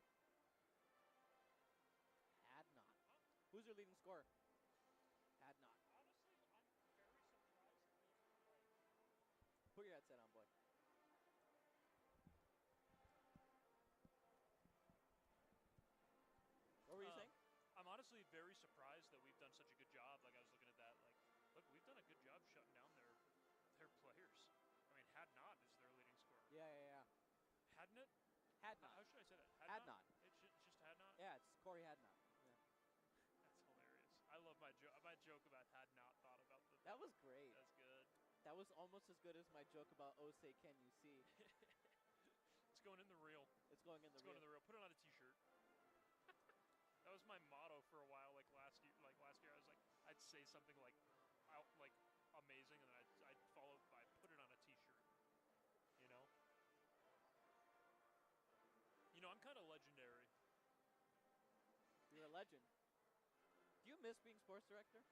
Had not. Who's their leading scorer? Had not. Honestly, I'm very surprised that we like. Put your headset on, boy. What were you saying? I'm honestly very surprised that we've done such a good job. Like I was looking at that, like, look, we've done a good job shutting down their players. I mean, had not is their leading scorer. Yeah. Hadn't it? Had not. How should I say that? Had not. It's just had not. Yeah, it's Corey had not. Yeah. That's hilarious. I love my joke. My joke about had not thought about the. That was great. That's good. That was almost as good as my joke about Oh Say Can You See. It's going in the reel. It's going in the reel. Going in the reel. Put it on a T-shirt. That was my motto for a while. Like last year, I was like, I'd say something like amazing, and then I'd follow it by put it on a T-shirt. You know. I'm kind of legendary. You're a legend. Do you miss being sports director?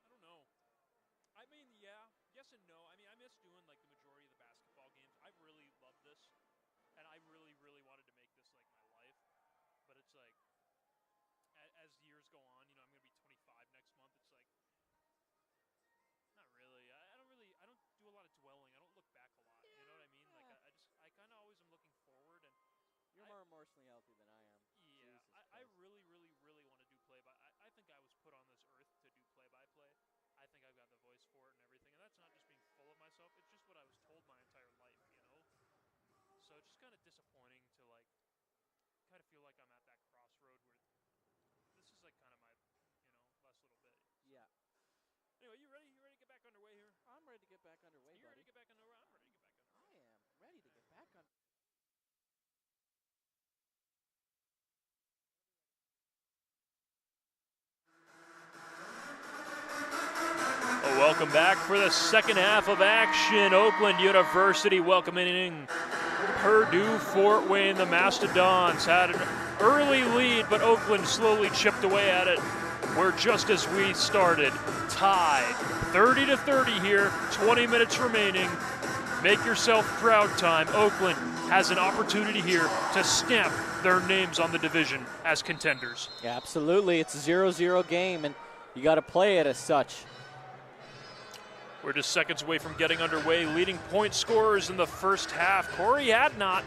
I don't know. I mean, yeah, yes and no. I mean, I miss doing like the majority of the basketball games. I really love this, and I really, really wanted to make this like my life. But it's like, as years go on, I'm going to be 25 next month. It's like, not really. I don't do a lot of dwelling. I don't look back a lot. You know what I mean? Yeah. Like, I kind of always am looking forward, and you're more emotionally healthy than I am. Yeah, I really, really, really want to do play-by. I think I was put on this earth to do play-by-play. I think I've got the voice for it and everything, and that's not just being full of myself. It's just what I was told my entire life, So it's just kind of disappointing to kind of feel like I'm at that crossroad where this is like kind of my, last little bit. Yeah. Anyway, you ready? You ready to get back underway here? I'm ready to get back underway, You buddy. ready to get back underway? I'm ready to get back underway. I am ready to get back on. Welcome back for the second half of action. Oakland University welcoming Purdue Fort Wayne. The Mastodons had an early lead, but Oakland slowly chipped away at it. We're just as we started, tied 30-30 here, 20 minutes remaining. Make yourself proud time. Oakland has an opportunity here to stamp their names on the division as contenders. Yeah, absolutely. It's a 0-0 game, and you got to play it as such. We're just seconds away from getting underway. Leading point scorers in the first half. Corey Hadnot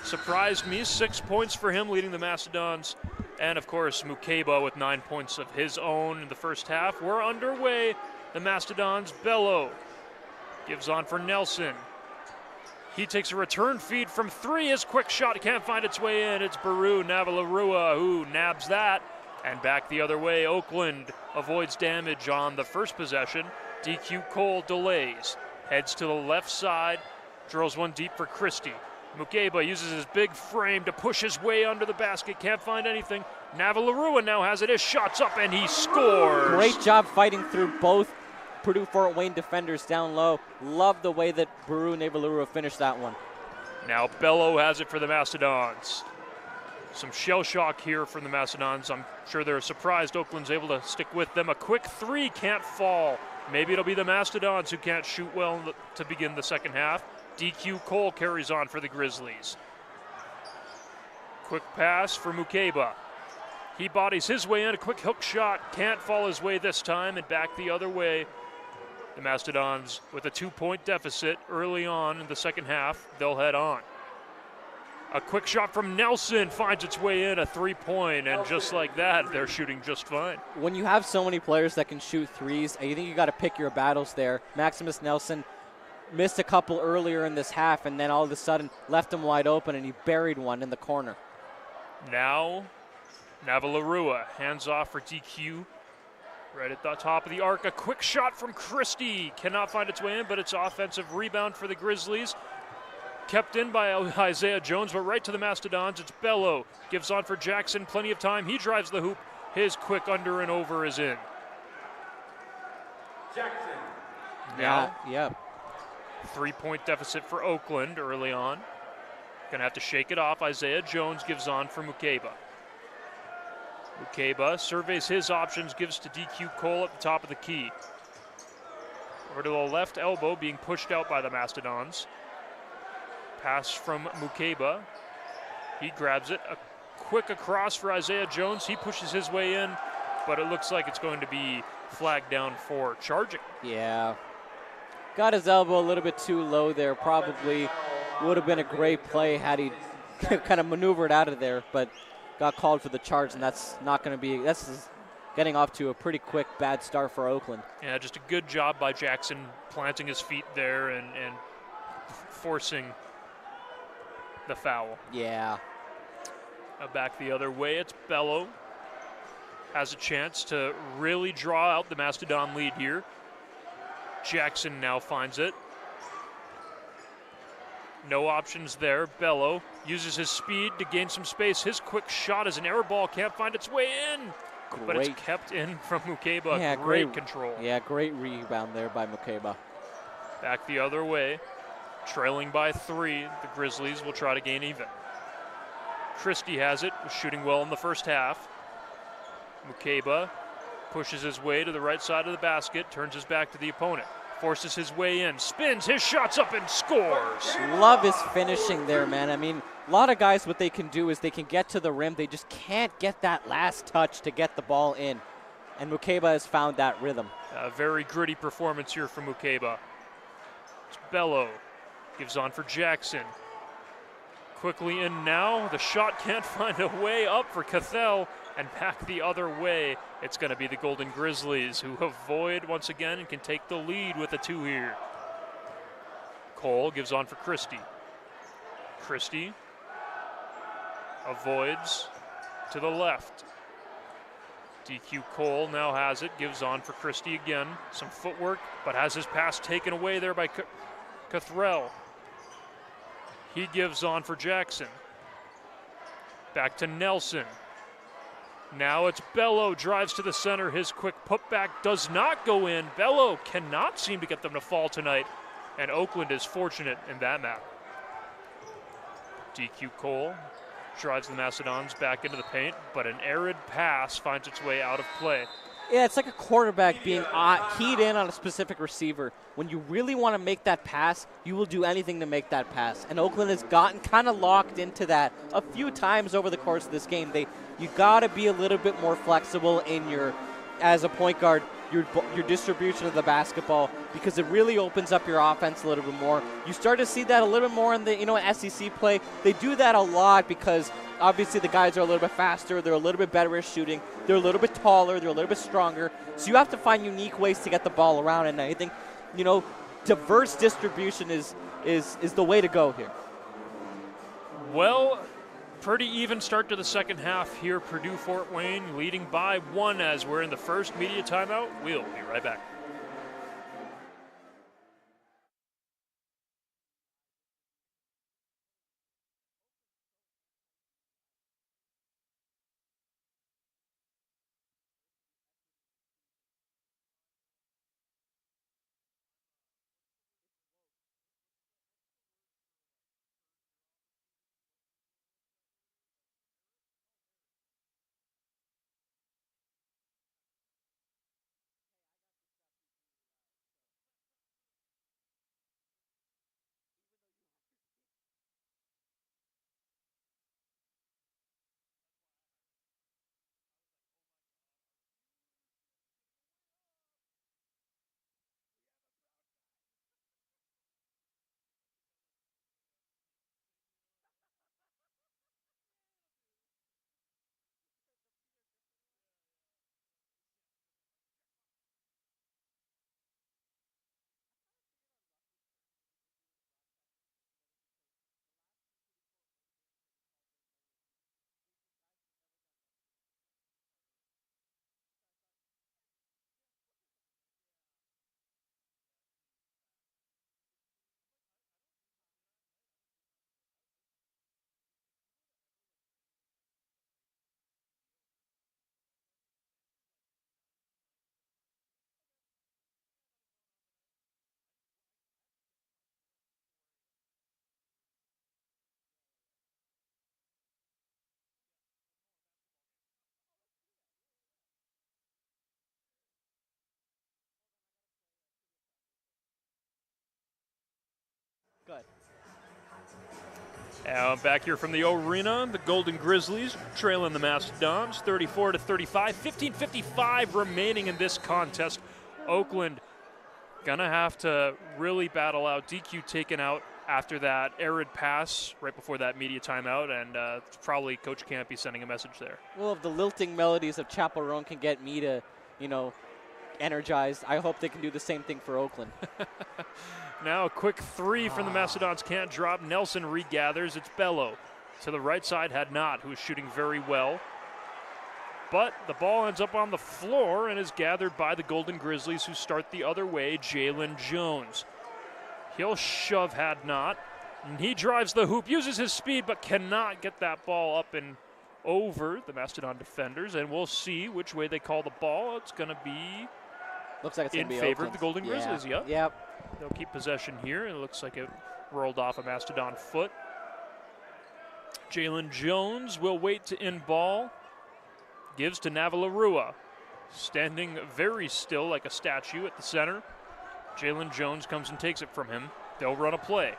surprised me. 6 points for him, leading the Mastodons. And, of course, Mukeba with 9 points of his own in the first half. We're underway. The Mastodons, Bello gives on for Nelson. He takes a return feed from three. His quick shot can't find its way in. It's Baru Navalarua who nabs that. And back the other way, Oakland avoids damage on the first possession. DQ Cole delays, heads to the left side, drills one deep for Christie. Mukeba uses his big frame to push his way under the basket, can't find anything. Navalarua now has it, his shot's up, and he scores! Great job fighting through both Purdue Fort Wayne defenders down low. Love the way that Baru Navalarua finished that one. Now Bello has it for the Mastodons. Some shell shock here from the Mastodons. I'm sure they're surprised Oakland's able to stick with them. A quick three can't fall. Maybe it'll be the Mastodons who can't shoot well to begin the second half. DQ Cole carries on for the Grizzlies. Quick pass for Mukeba. He bodies his way in. A quick hook shot. Can't fall his way this time, and back the other way. The Mastodons with a 2-point deficit early on in the second half. They'll head on. A quick shot from Nelson finds its way in, a 3-point, and just like that, they're shooting just fine. When you have so many players that can shoot threes, I think you got to pick your battles there. Maximus Nelson missed a couple earlier in this half, and then all of a sudden left him wide open, and he buried one in the corner. Now, Navalarua hands off for DQ. Right at the top of the arc, a quick shot from Christie. Cannot find its way in, but it's offensive rebound for the Grizzlies. Kept in by Isaiah Jones, but right to the Mastodons. It's Bello. Gives on for Jackson. Plenty of time. He drives the hoop. His quick under and over is in. Jackson. Now, yeah. 3-point deficit for Oakland early on. Gonna have to shake it off. Isaiah Jones gives on for Mukeba. Mukeba surveys his options, gives to DQ Cole at the top of the key. Over to the left elbow, being pushed out by the Mastodons. Pass from Mukeba. He grabs it. A quick across for Isaiah Jones. He pushes his way in, but it looks like it's going to be flagged down for charging. Yeah. Got his elbow a little bit too low there. Probably would have been a great play had he kind of maneuvered out of there, but got called for the charge, and that's not going to be – that's getting off to a pretty quick bad start for Oakland. Yeah, just a good job by Jackson planting his feet there and forcing the foul. Yeah. Back the other way, it's Bello. Has a chance to really draw out the Mastodon lead here. Jackson now finds it. No options there. Bello uses his speed to gain some space. His quick shot is an air ball, can't find its way in. But it's kept in from Mukeba. Yeah, great control. Yeah, great rebound there by Mukeba. Back the other way. Trailing by 3, the Grizzlies will try to gain even. Christie has it, was shooting well in the first half. Mukeba pushes his way to the right side of the basket, turns his back to the opponent, forces his way in, spins, his shot's up and scores. Love his finishing there, man. I mean, a lot of guys, what they can do is they can get to the rim. They just can't get that last touch to get the ball in. And Mukeba has found that rhythm. A very gritty performance here from Mukeba. It's Bello. Gives on for Jackson. Quickly in now. The shot can't find a way up for Cathell. And back the other way, it's going to be the Golden Grizzlies, who avoid once again and can take the lead with a 2 here. Cole gives on for Christie. Christie avoids to the left. DQ Cole now has it, gives on for Christie again. Some footwork, but has his pass taken away there by Cathrell. He gives on for Jackson. Back to Nelson. Now it's Bello, drives to the center. His quick putback does not go in. Bello cannot seem to get them to fall tonight, and Oakland is fortunate in that map. DQ Cole drives the Mastodons back into the paint, but an arid pass finds its way out of play. Yeah, it's like a quarterback being keyed in on a specific receiver. When you really want to make that pass, you will do anything to make that pass. And Oakland has gotten kind of locked into that a few times over the course of this game. You got to be a little bit more flexible in as a point guard, your distribution of the basketball, because it really opens up your offense a little bit more. You start to see that a little bit more in the SEC play. They do that a lot because obviously the guys are a little bit faster, they're a little bit better at shooting, they're a little bit taller, they're a little bit stronger. So you have to find unique ways to get the ball around, and I think, diverse distribution is the way to go here. Well, pretty even start to the second half here. Purdue Fort Wayne leading by 1 as we're in the first media timeout. We'll be right back. Good. Back here from the arena, the Golden Grizzlies trailing the Mastodons 34-35, 15:55 remaining in this contest. Oakland gonna have to really battle out. DQ taken out after that arid pass right before that media timeout, and probably Coach Campy sending a message there. Well, if the lilting melodies of Chapel Roan can get me to, energized, I hope they can do the same thing for Oakland. Now a quick three from the Mastodons, can't drop. Nelson regathers. It's Bello. To the right side, had not, who is shooting very well. But the ball ends up on the floor and is gathered by the Golden Grizzlies, who start the other way. Jalen Jones. He'll shove had not. And he drives the hoop, uses his speed, but cannot get that ball up and over the Mastodon defenders. And we'll see which way they call the ball. It's going to be looks like it's in be favor Oakland. of the Golden Grizzlies. Yeah. Yep. They'll keep possession here. It looks like it rolled off a Mastodon foot. Jalen Jones will wait to in ball. Gives to Navalorua. Standing very still like a statue at the center. Jalen Jones comes and takes it from him. They'll run a play.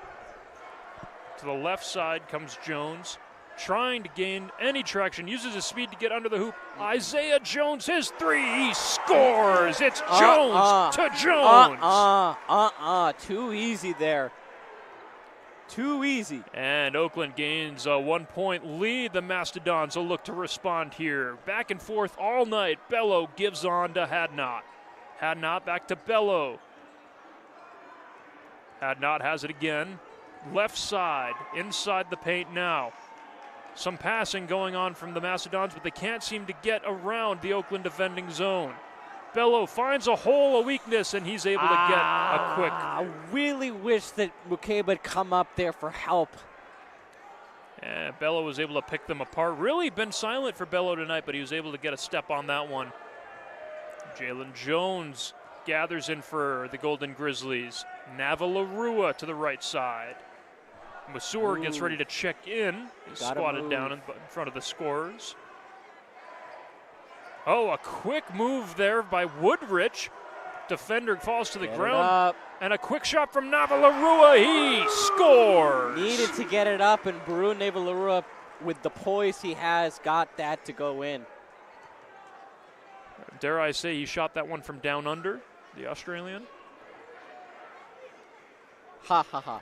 To the left side comes Jones. Trying to gain any traction, uses his speed to get under the hoop. Isaiah Jones, his three, he scores! It's Jones to Jones! Too easy there. Too easy. And Oakland gains a 1-point lead. The Mastodons will look to respond here. Back and forth all night. Bello gives on to Hadnot. Hadnot back to Bello. Hadnot has it again. Left side, inside the paint now. Some passing going on from the Mastodons, but they can't seem to get around the Oakland defending zone. Bello finds a hole, a weakness, and he's able to get a quick. I really wish that McCabe had come up there for help. And Bello was able to pick them apart. Really been silent for Bello tonight, but he was able to get a step on that one. Jalen Jones gathers in for the Golden Grizzlies. Navalorua to the right side. Masur gets ready to check in. He's squatted down in front of the scorers. Oh, a quick move there by Woodrich. Defender falls to the ground. And a quick shot from Navalorua. He scores! Needed to get it up, and Baru Navalorua, with the poise he has, got that to go in. Dare I say he shot that one from down under, the Australian? Ha, ha, ha.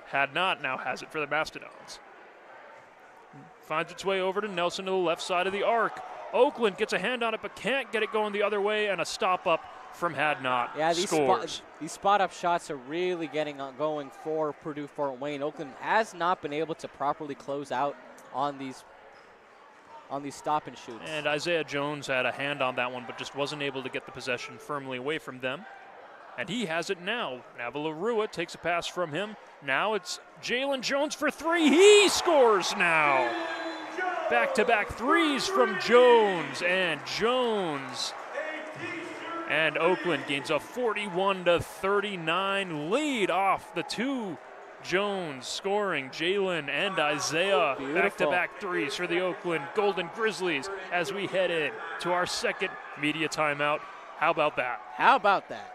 Had not, now has it for the Mastodons. Finds its way over to Nelson to the left side of the arc. Oakland gets a hand on it, but can't get it going the other way, and a stop up from Had not. Yeah, scores. These spot up shots are really getting going for Purdue Fort Wayne. Oakland has not been able to properly close out on these stop and shoots. And Isaiah Jones had a hand on that one, but just wasn't able to get the possession firmly away from them. And he has it now. Navalorua takes a pass from him. Now it's Jalen Jones for three. He scores now. Back-to-back threes from Jones. And Oakland gains a 41-39 lead off the two Jones scoring. Jalen and Isaiah. Back-to-back threes for the Oakland Golden Grizzlies as we head in to our second media timeout. How about that? How about that?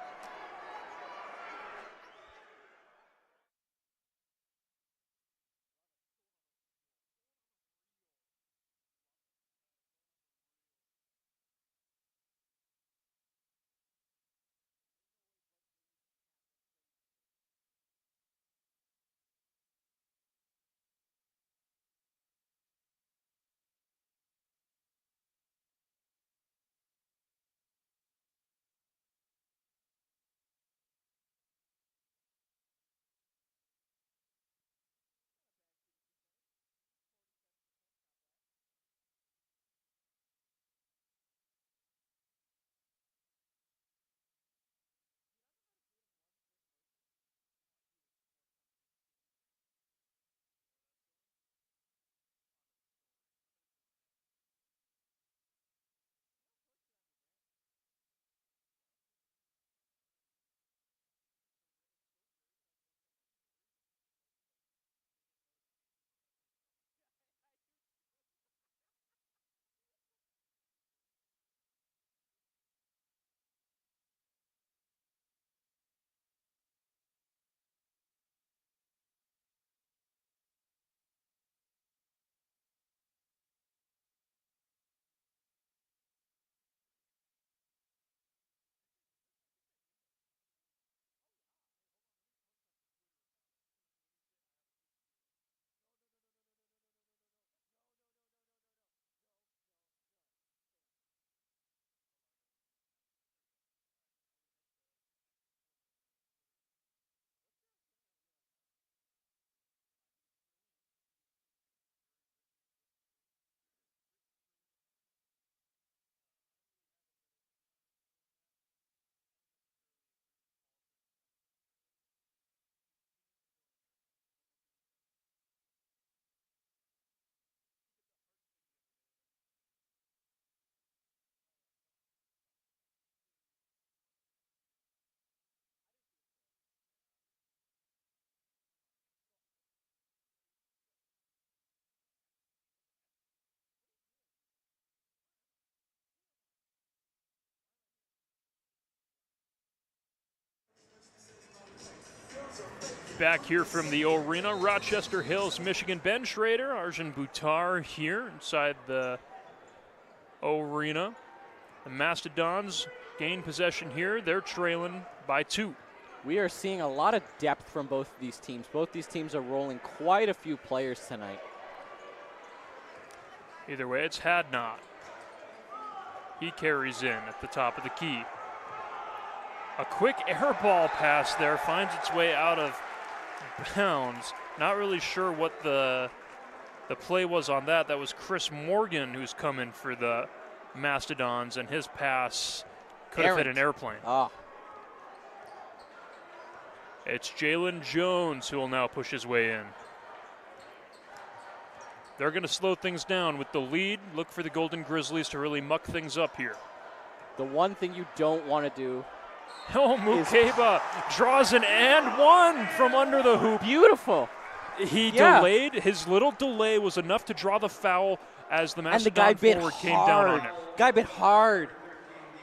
Back here from the arena, Rochester Hills, Michigan. Ben Schroeder, Harjun Buttar here inside the arena. The Mastodons gain possession here. They're trailing by 2. We are seeing a lot of depth from both of these teams. Both these teams are rolling quite a few players tonight. Either way, it's Hadnot. He carries in at the top of the key. A quick air ball pass there finds its way out of bounds. Not really sure what the play was on that. That was Chris Morgan who's coming for the Mastodons, and his pass could have hit an airplane. Oh. It's Jalen Jones who will now push his way in. They're going to slow things down with the lead. Look for the Golden Grizzlies to really muck things up here. The one thing you don't want to do. Oh, Mukeba draws an and one from under the hoop. Beautiful. He delayed. His little delay was enough to draw the foul as the Mastodon forward came down on him. Guy bit hard.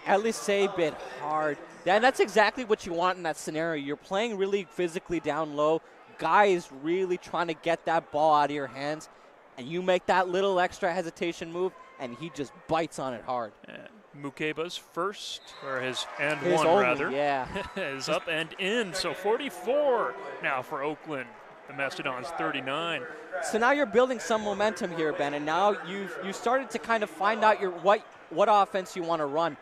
At least say bit hard. And that's exactly what you want in that scenario. You're playing really physically down low. Guy is really trying to get that ball out of your hands, and you make that little extra hesitation move, and he just bites on it hard. Mukeba's first, or his and his one only, rather, yeah. is up and in. So 44 now for Oakland. The Mastodons 39. So now you're building some momentum here, Ben, and now you started to kind of find out what offense you want to run.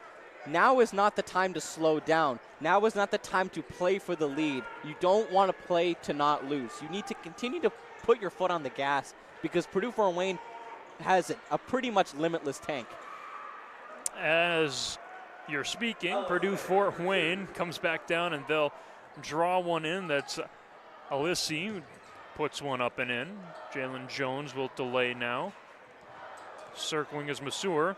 Now is not the time to slow down. Now is not the time to play for the lead. You don't want to play to not lose. You need to continue to put your foot on the gas because Purdue Fort Wayne has a pretty much limitless tank. As you're speaking, Purdue Fort Wayne comes back down and they'll draw one in. That's Alissi who puts one up and in. Jalen Jones will delay now. Circling is Masur.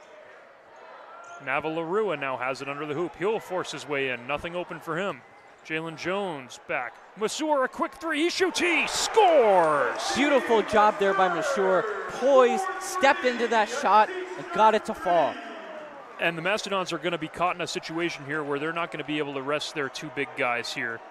Navalarua now has it under the hoop. He'll force his way in. Nothing open for him. Jalen Jones back. Masur, a quick three. He shoots. He scores! Beautiful job there by Masur. Poised, stepped into that shot, and got it to fall. And the Mastodons are going to be caught in a situation here where they're not going to be able to rest their 2 big guys here.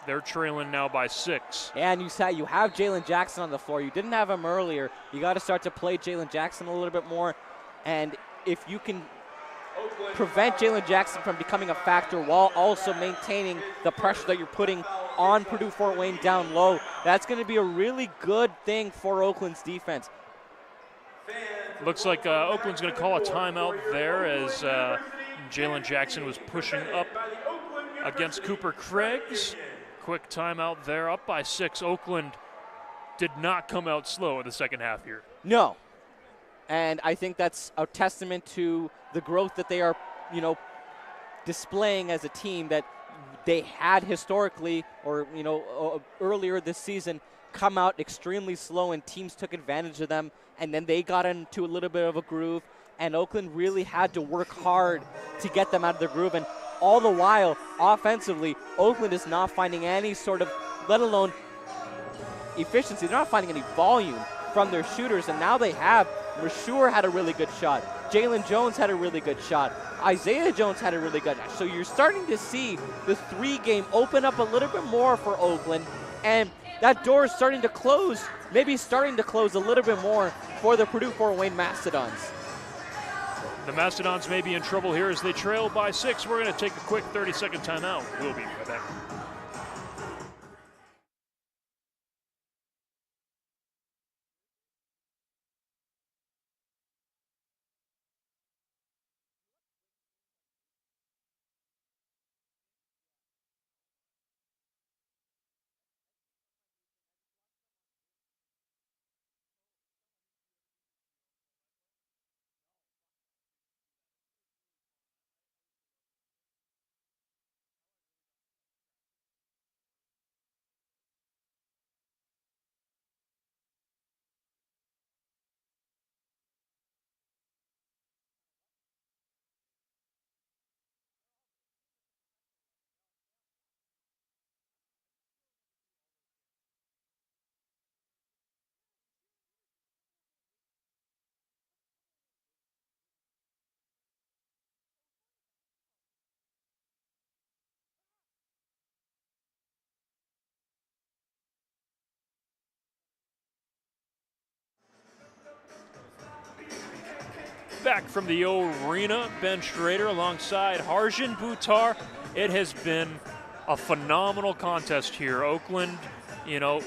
They're trailing now by 6. And you have Jalen Jackson on the floor. You didn't have him earlier. You got to start to play Jalen Jackson a little bit more. And if you can prevent Jalen Jackson from becoming a factor while also maintaining the pressure that you're putting on Purdue Fort Wayne down low, that's going to be a really good thing for Oakland's defense. Looks like Oakland's going to call a timeout there as Jalen Jackson was pushing up against Cooper Craigs. Quick timeout there, up by 6. Oakland did not come out slow in the second half here. No. And I think that's a testament to the growth that they are, displaying as a team that they had historically or, earlier this season come out extremely slow and teams took advantage of them. And then they got into a little bit of a groove. And Oakland really had to work hard to get them out of the groove. And all the while, offensively, Oakland is not finding any sort of, let alone efficiency. They're not finding any volume from their shooters. And now they have. Rashour had a really good shot. Jalen Jones had a really good shot. Isaiah Jones had a really good shot. So you're starting to see the 3-game open up a little bit more for Oakland. And that door is starting to close, maybe starting to close a little bit more for the Purdue Fort Wayne Mastodons. The Mastodons may be in trouble here as they trail by 6. We're going to take a quick 30-second timeout. We'll be right back. back from the arena. Ben Schroeder alongside Harjun, Buttar. It has been a phenomenal contest here. Oakland, you know,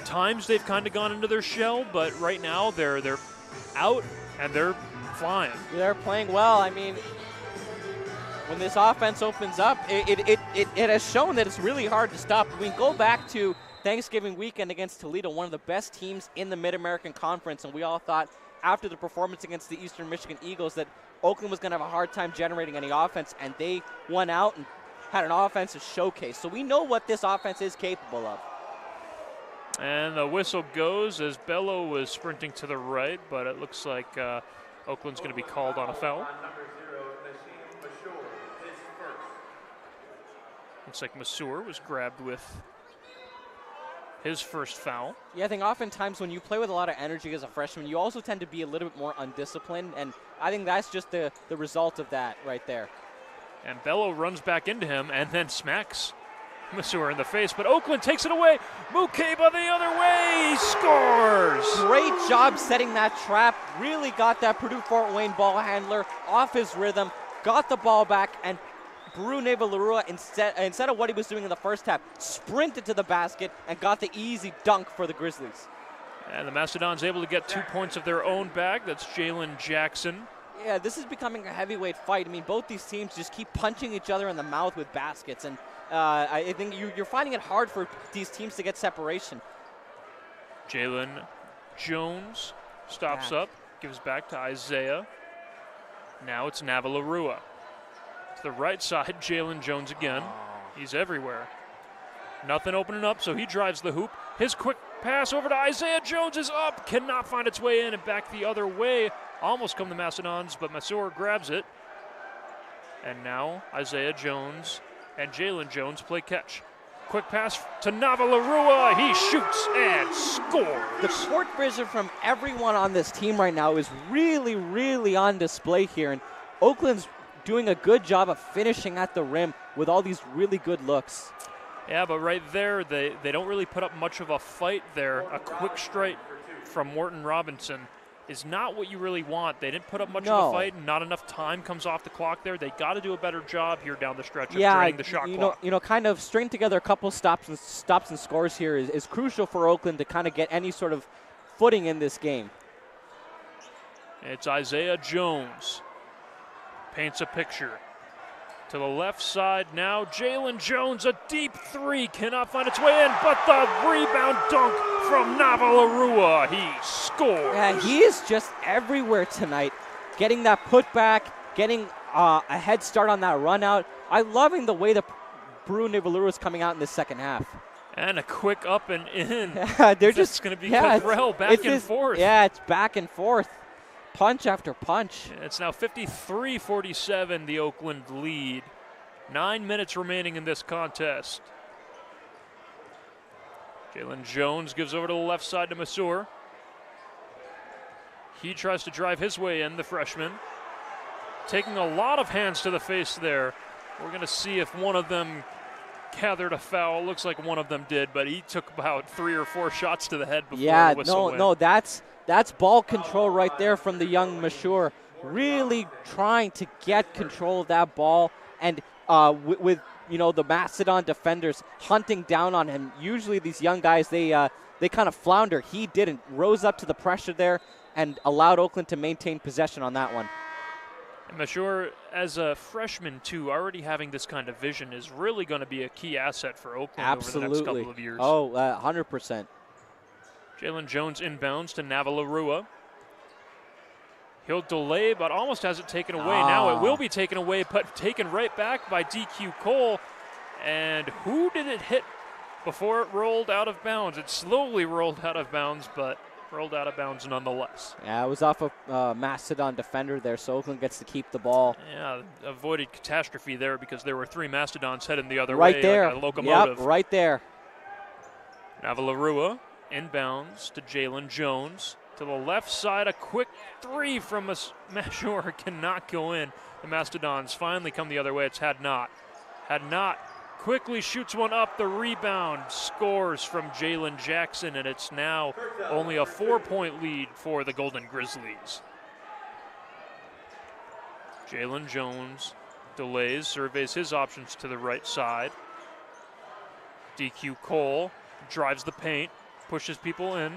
times they've kind of gone into their shell, but right now they're out and they're flying. They're playing well. I mean, when this offense opens up, it has shown that it's really hard to stop. We go back to Thanksgiving weekend against Toledo, one of the best teams in the Mid-American Conference, and we all thought after the performance against the Eastern Michigan Eagles that Oakland was going to have a hard time generating any offense, and they went out and had an offensive showcase. So we know what this offense is capable of. And the whistle goes as Bello was sprinting to the right, but it looks like Oakland's going to be called on a foul. Looks like Masur was grabbed with his first foul. Yeah, I think oftentimes when you play with a lot of energy as a freshman, you also tend to be a little bit more undisciplined, and I think that's just the result of that right there. And Bello runs back into him and then smacks Masur in the face, but Oakland takes it away. Mukeba the other way, he scores! Great job setting that trap, really got that Purdue Fort Wayne ball handler off his rhythm, got the ball back, and Bruneva Larua, instead of what he was doing in the first half, sprinted to the basket and got the easy dunk for the Grizzlies. And the Mastodons able to get 2 points of their own back. That's Jalen Jackson. Yeah, this is becoming a heavyweight fight. I mean, both these teams just keep punching each other in the mouth with baskets, and I think you're finding it hard for these teams to get separation. Jalen Jones stops up, gives back to Isaiah. Now it's Navalarua. To the right side, Jalen Jones again. He's everywhere. Nothing opening up, so he drives the hoop. His quick pass over to Isaiah Jones is up, cannot find its way in, and back the other way. Almost come the Mastodons, but Masur grabs it. And now Isaiah Jones and Jalen Jones play catch. Quick pass to Navalarua. He shoots and scores. The court vision from everyone on this team right now is really, really on display here. And Oakland's doing a good job of finishing at the rim with all these really good looks. Yeah, but right there, they don't really put up much of a fight there. A quick strike from Morton Robinson is not what you really want. They didn't put up much of a fight, and not enough time comes off the clock there. They got to do a better job here down the stretch of draining the shot clock. You know, kind of string together a couple stops and scores here is crucial for Oakland to kind of get any sort of footing in this game. It's Isaiah Jones. Paints a picture. To the left side now, Jalen Jones, a deep three, cannot find its way in, but the rebound dunk from Navalarua, he scores. Yeah, he is just everywhere tonight, getting that putback, getting a head start on that run out. I'm loving the way that Navalarua is coming out in the second half. And a quick up and in. Yeah, they're just going to be Cottrell back and forth. Yeah, it's back and forth. Punch after punch. It's now 53-47, the Oakland lead. 9 minutes remaining in this contest. Jalen Jones gives over to the left side to Masur. He tries to drive his way in, the freshman. Taking a lot of hands to the face there. We're going to see if one of them gathered a foul. Looks like one of them did, but he took about 3 or 4 shots to the head before the whistle went. No, that's ball control right there from the young Masur. Really trying to get control of that ball, and with the Mastodon defenders hunting down on him. Usually these young guys, they kind of flounder. He didn't. Rose up to the pressure there and allowed Oakland to maintain possession on that one. And Masur, as a freshman too, already having this kind of vision is really going to be a key asset for Oakland over the next couple of years. Oh, 100%. Jalen Jones inbounds to Navalarua. He'll delay, but almost has it taken away. Now it will be taken away, but taken right back by DQ Cole. And who did it hit before it rolled out of bounds? It slowly rolled out of bounds, but rolled out of bounds nonetheless. Yeah, it was off a Mastodon defender there, so Oakland gets to keep the ball. Yeah, avoided catastrophe there because there were 3 Mastodons heading the other way. Right there. Like a locomotive. Yep, right there. Navalarua inbounds to Jalen Jones. To the left side, a quick 3 from Masur cannot go in. The Mastodons finally come the other way. It's Had Not. Had Not quickly shoots one up. The rebound scores from Jalen Jackson, and it's now only a 4-point lead for the Golden Grizzlies. Jalen Jones delays, surveys his options to the right side. DQ Cole drives the paint, pushes people in.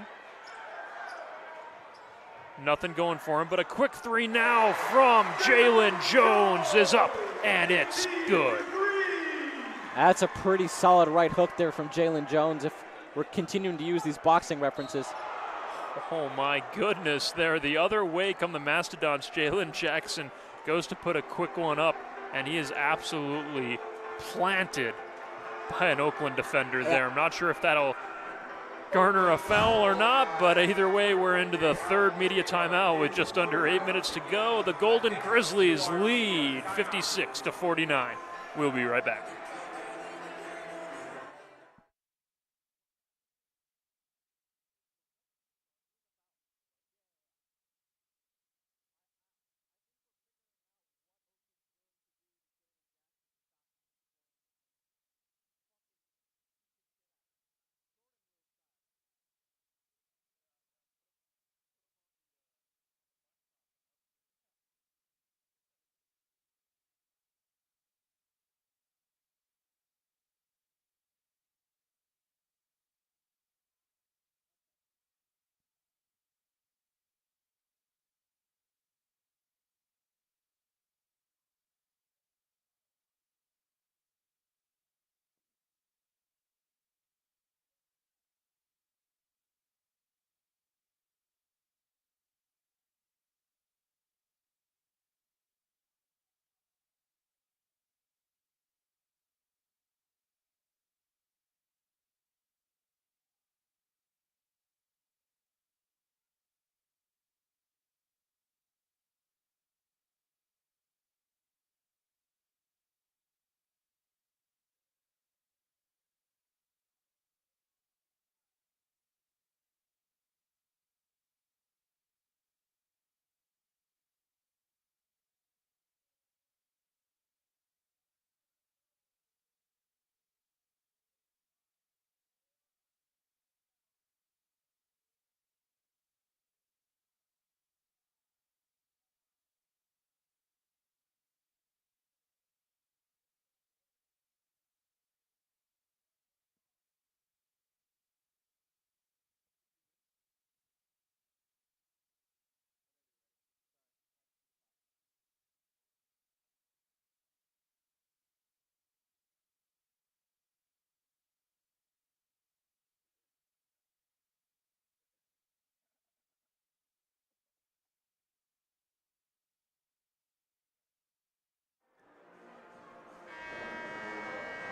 Nothing going for him, but a quick three now from Jalen Jones is up, and it's good. That's a pretty solid right hook there from Jalen Jones if we're continuing to use these boxing references. Oh my goodness, there the other way come the Mastodons. Jalen Jackson goes to put a quick one up, and he is absolutely planted by an Oakland defender there. I'm not sure if that'll garner a foul or not, but either way, we're into the third media timeout with just under 8 minutes to go. The Golden Grizzlies lead 56-49. We'll be right back.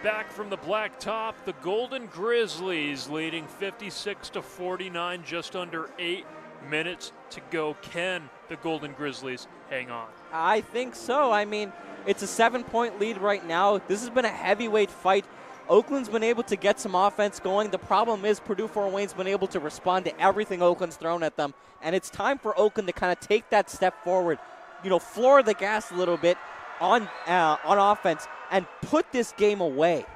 Back from the blacktop, the Golden Grizzlies leading 56-49, just under 8 minutes to go. Can the Golden Grizzlies hang on? I think so. I mean, it's a 7-point lead right now. This has been a heavyweight fight. Oakland's been able to get some offense going. The problem is Purdue Fort Wayne's been able to respond to everything Oakland's thrown at them, and it's time for Oakland to kind of take that step forward, floor the gas a little bit on offense and put this game away.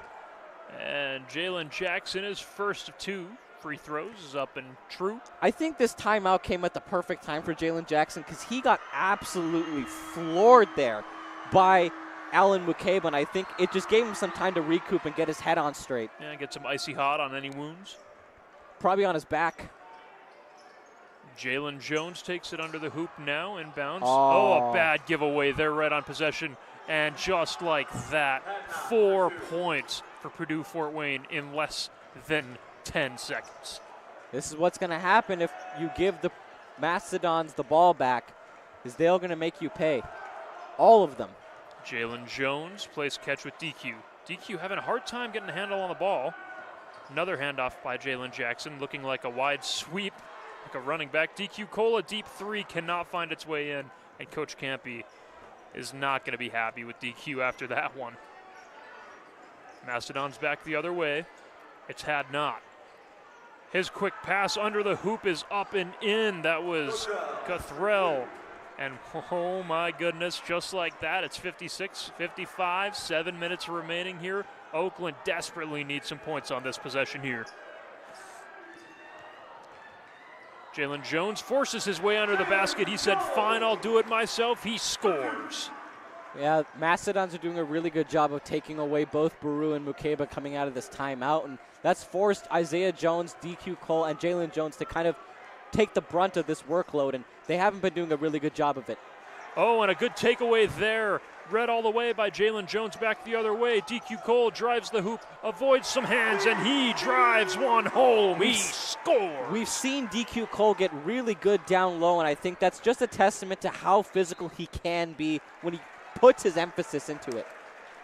And Jalen Jackson, his first of 2 free throws, is up and true. I think this timeout came at the perfect time for Jalen Jackson because he got absolutely floored there by Alan McCabe, and I think it just gave him some time to recoup and get his head on straight. Yeah, get some icy hot on any wounds. Probably on his back. Jalen Jones takes it under the hoop now, inbounds. Oh, a bad giveaway there right on possession. And just like that, 4 points for Purdue Fort Wayne in less than 10 seconds. This is what's going to happen if you give the Mastodons the ball back, is they're going to make you pay. All of them. Jalen Jones plays catch with DQ. DQ having a hard time getting a handle on the ball. Another handoff by Jalen Jackson, looking like a wide sweep, like a running back. DQ Cole, a deep 3, cannot find its way in, and Coach Campy is not going to be happy with DQ after that one. Mastodons back the other way. It's had not. His quick pass under the hoop is up and in. That was Cothrell. And oh my goodness, just like that, it's 56-55, 7 minutes remaining here. Oakland desperately needs some points on this possession here. Jalen Jones forces his way under the basket. He said, fine, I'll do it myself. He scores. Yeah, Mastodons are doing a really good job of taking away both Baru and Mukeba coming out of this timeout, and that's forced Isaiah Jones, DQ Cole, and Jalen Jones to kind of take the brunt of this workload, and they haven't been doing a really good job of it. Oh, and a good takeaway there. Read all the way by Jalen Jones back the other way. DQ Cole drives the hoop, avoids some hands, and he drives one home. He scores. We've seen DQ Cole get really good down low, and I think that's just a testament to how physical he can be when he puts his emphasis into it.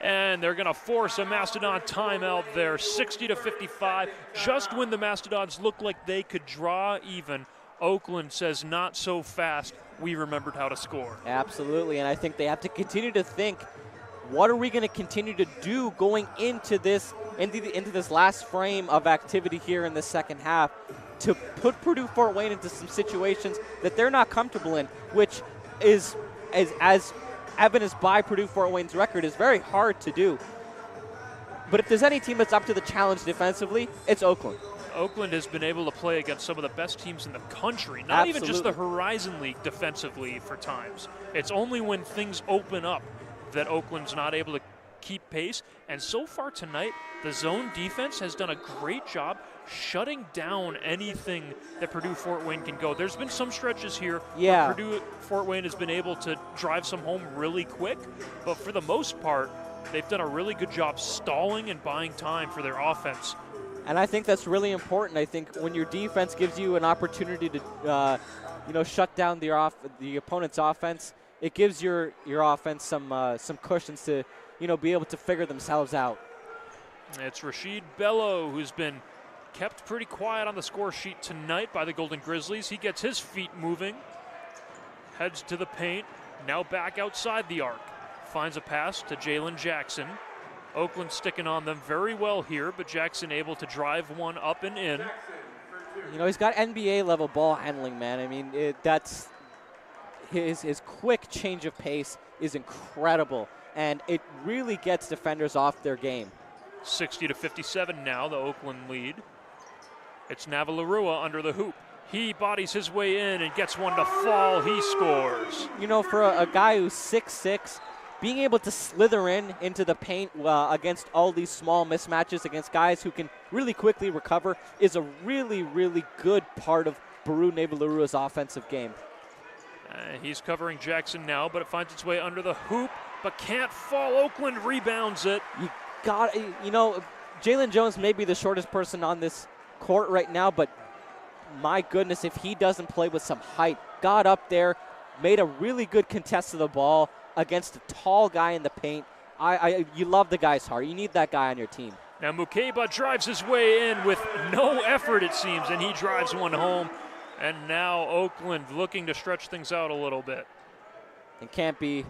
And they're going to force a Mastodon timeout there, 60-55. Just when the Mastodons looked like they could draw even, Oakland says, not so fast. We remembered how to score. Absolutely, and I think they have to continue to think, what are we going to continue to do going into this last frame of activity here in the second half to put Purdue Fort Wayne into some situations that they're not comfortable in, which is as evidenced by Purdue Fort Wayne's record, is very hard to do. But if there's any team that's up to the challenge defensively, it's Oakland. Oakland has been able to play against some of the best teams in the country, not even just the Horizon League defensively for times. It's only when things open up that Oakland's not able to keep pace. And so far tonight, the zone defense has done a great job shutting down anything that Purdue Fort Wayne can go. There's been some stretches here where Purdue Fort Wayne has been able to drive some home really quick, but for the most part, they've done a really good job stalling and buying time for their offense. And I think that's really important. I think when your defense gives you an opportunity to, shut down the opponent's offense, it gives your offense some cushions to, be able to figure themselves out. It's Rashid Bello, who's been kept pretty quiet on the score sheet tonight by the Golden Grizzlies. He gets his feet moving, heads to the paint, now back outside the arc. Finds a pass to Jalen Jackson. Oakland sticking on them very well here, but Jackson able to drive one up and in. He's got NBA level ball handling, man. I mean, that's his quick change of pace is incredible, and it really gets defenders off their game. 60-57 now, the Oakland lead. It's Navalarua under the hoop. He bodies his way in and gets one to fall. He scores. For a guy who's 6'6", being able to slither into the paint against all these small mismatches against guys who can really quickly recover is a really, really good part of Baru Navalarua's offensive game. He's covering Jackson now, but it finds its way under the hoop, but can't fall. Oakland rebounds it. Jalen Jones may be the shortest person on this court right now, but my goodness, if he doesn't play with some height, got up there, made a really good contest of the ball against a tall guy in the paint. You love the guy's heart. You need that guy on your team. Now Mukeba drives his way in with no effort, it seems, and he drives one home. And now Oakland looking to stretch things out a little bit. And can't be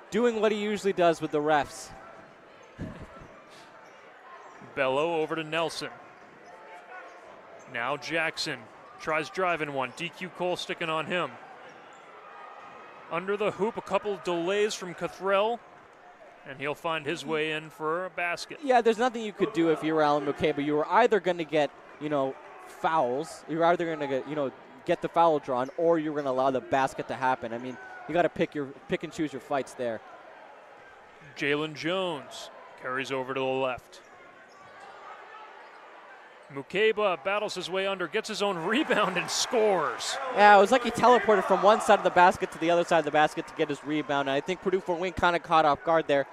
doing what he usually does with the refs. Bello over to Nelson. Now Jackson tries driving one. DQ Cole sticking on him. Under the hoop, a couple delays from Cothrell, and he'll find his way in for a basket. Yeah, there's nothing you could do if you were Alan Mukeba. You were either going to get, fouls. You're either going to get the foul drawn, or you're going to allow the basket to happen. I mean, you got to pick and choose your fights there. Jalen Jones carries over to the left. Mukeba battles his way under, gets his own rebound, and scores. Yeah, it was like he teleported from one side of the basket to the other side of the basket to get his rebound. And I think Purdue Fort Wayne kind of caught off guard there.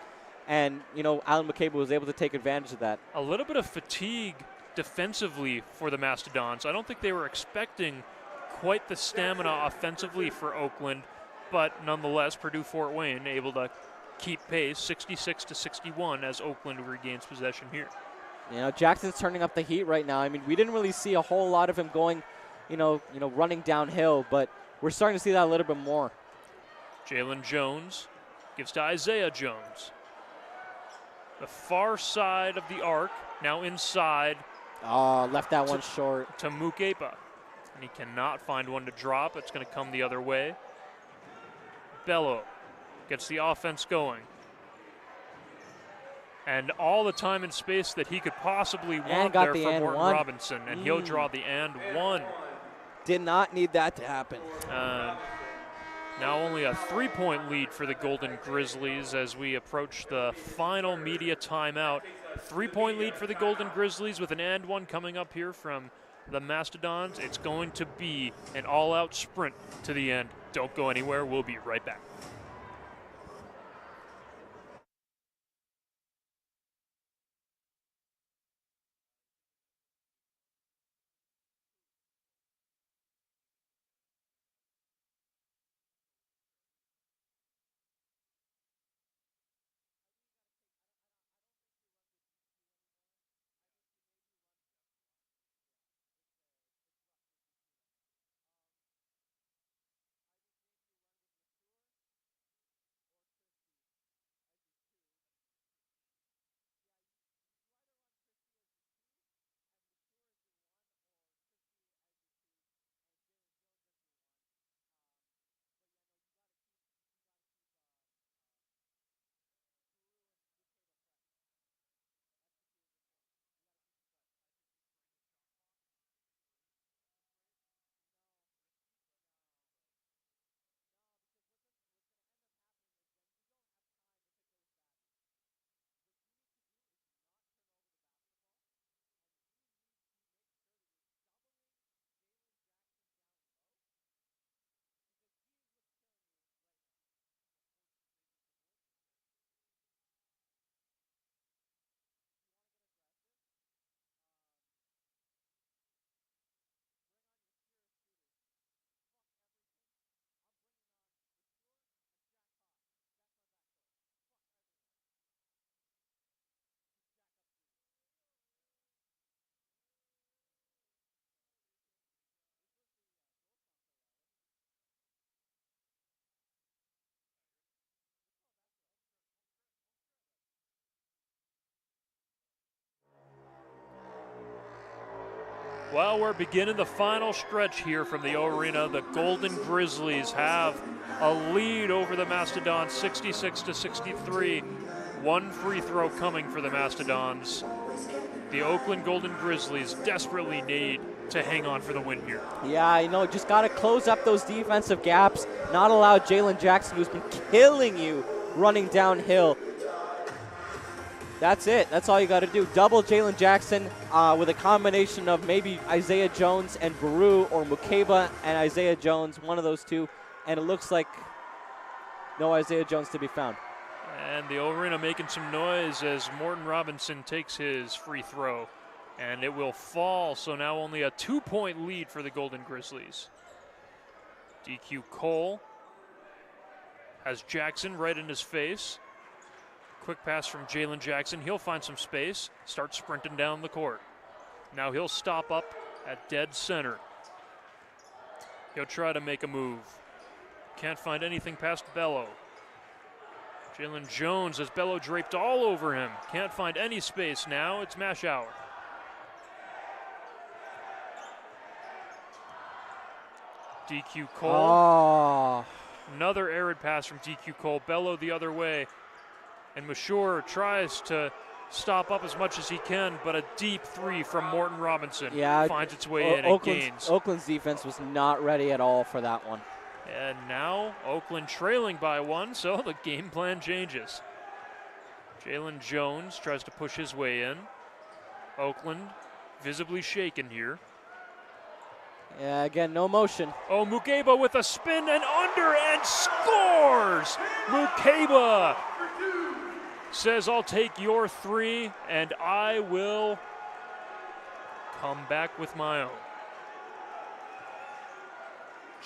And, Alan Mukeba was able to take advantage of that. A little bit of fatigue defensively for the Mastodons. I don't think they were expecting quite the stamina offensively for Oakland. But nonetheless, Purdue Fort Wayne able to keep pace, 66-61, as Oakland regains possession here. Jackson's turning up the heat right now. I mean, we didn't really see a whole lot of him going, running downhill, but we're starting to see that a little bit more. Jalen Jones gives to Isaiah Jones. The far side of the arc, now inside. Oh, left that one short. To Mukeba. And he cannot find one to drop. It's going to come the other way. Bello gets the offense going. And all the time and space that he could possibly want there for Morton Robinson. And he'll draw the and one. Did not need that to happen. Now only a 3-point lead for the Golden Grizzlies as we approach the final media timeout. 3-point lead for the Golden Grizzlies with an and one coming up here from the Mastodons. It's going to be an all-out sprint to the end. Don't go anywhere. We'll be right back. Well, we're beginning the final stretch here from the O Arena. The Golden Grizzlies have a lead over the Mastodons, 66-63. One free throw coming for the Mastodons. The Oakland Golden Grizzlies desperately need to hang on for the win here. Yeah, just got to close up those defensive gaps, not allow Jalen Jackson, who's been killing you running downhill. That's it. That's all you got to do. Double Jalen Jackson with a combination of maybe Isaiah Jones and Baru, or Mukeba and Isaiah Jones, one of those two. And it looks like no Isaiah Jones to be found. And the Arena making some noise as Morton Robinson takes his free throw. And it will fall, so now only a 2-point lead for the Golden Grizzlies. DQ Cole has Jackson right in his face. Quick pass from Jalen Jackson. He'll find some space, start sprinting down the court. Now he'll stop up at dead center. He'll try to make a move. Can't find anything past Bello. Jalen Jones has Bello draped all over him. Can't find any space now. It's mash hour. DQ Cole. Oh. Another arid pass from DQ Cole. Bello the other way. And Mashur tries to stop up as much as he can, but a deep three from Morton Robinson finds its way in and gains. Oakland's defense was not ready at all for that one. And now Oakland trailing by one, so the game plan changes. Jalen Jones tries to push his way in. Oakland visibly shaken here. Yeah, again, no motion. Oh, Mukeba with a spin and under and scores! Mukeba says, I'll take your three and I will come back with my own.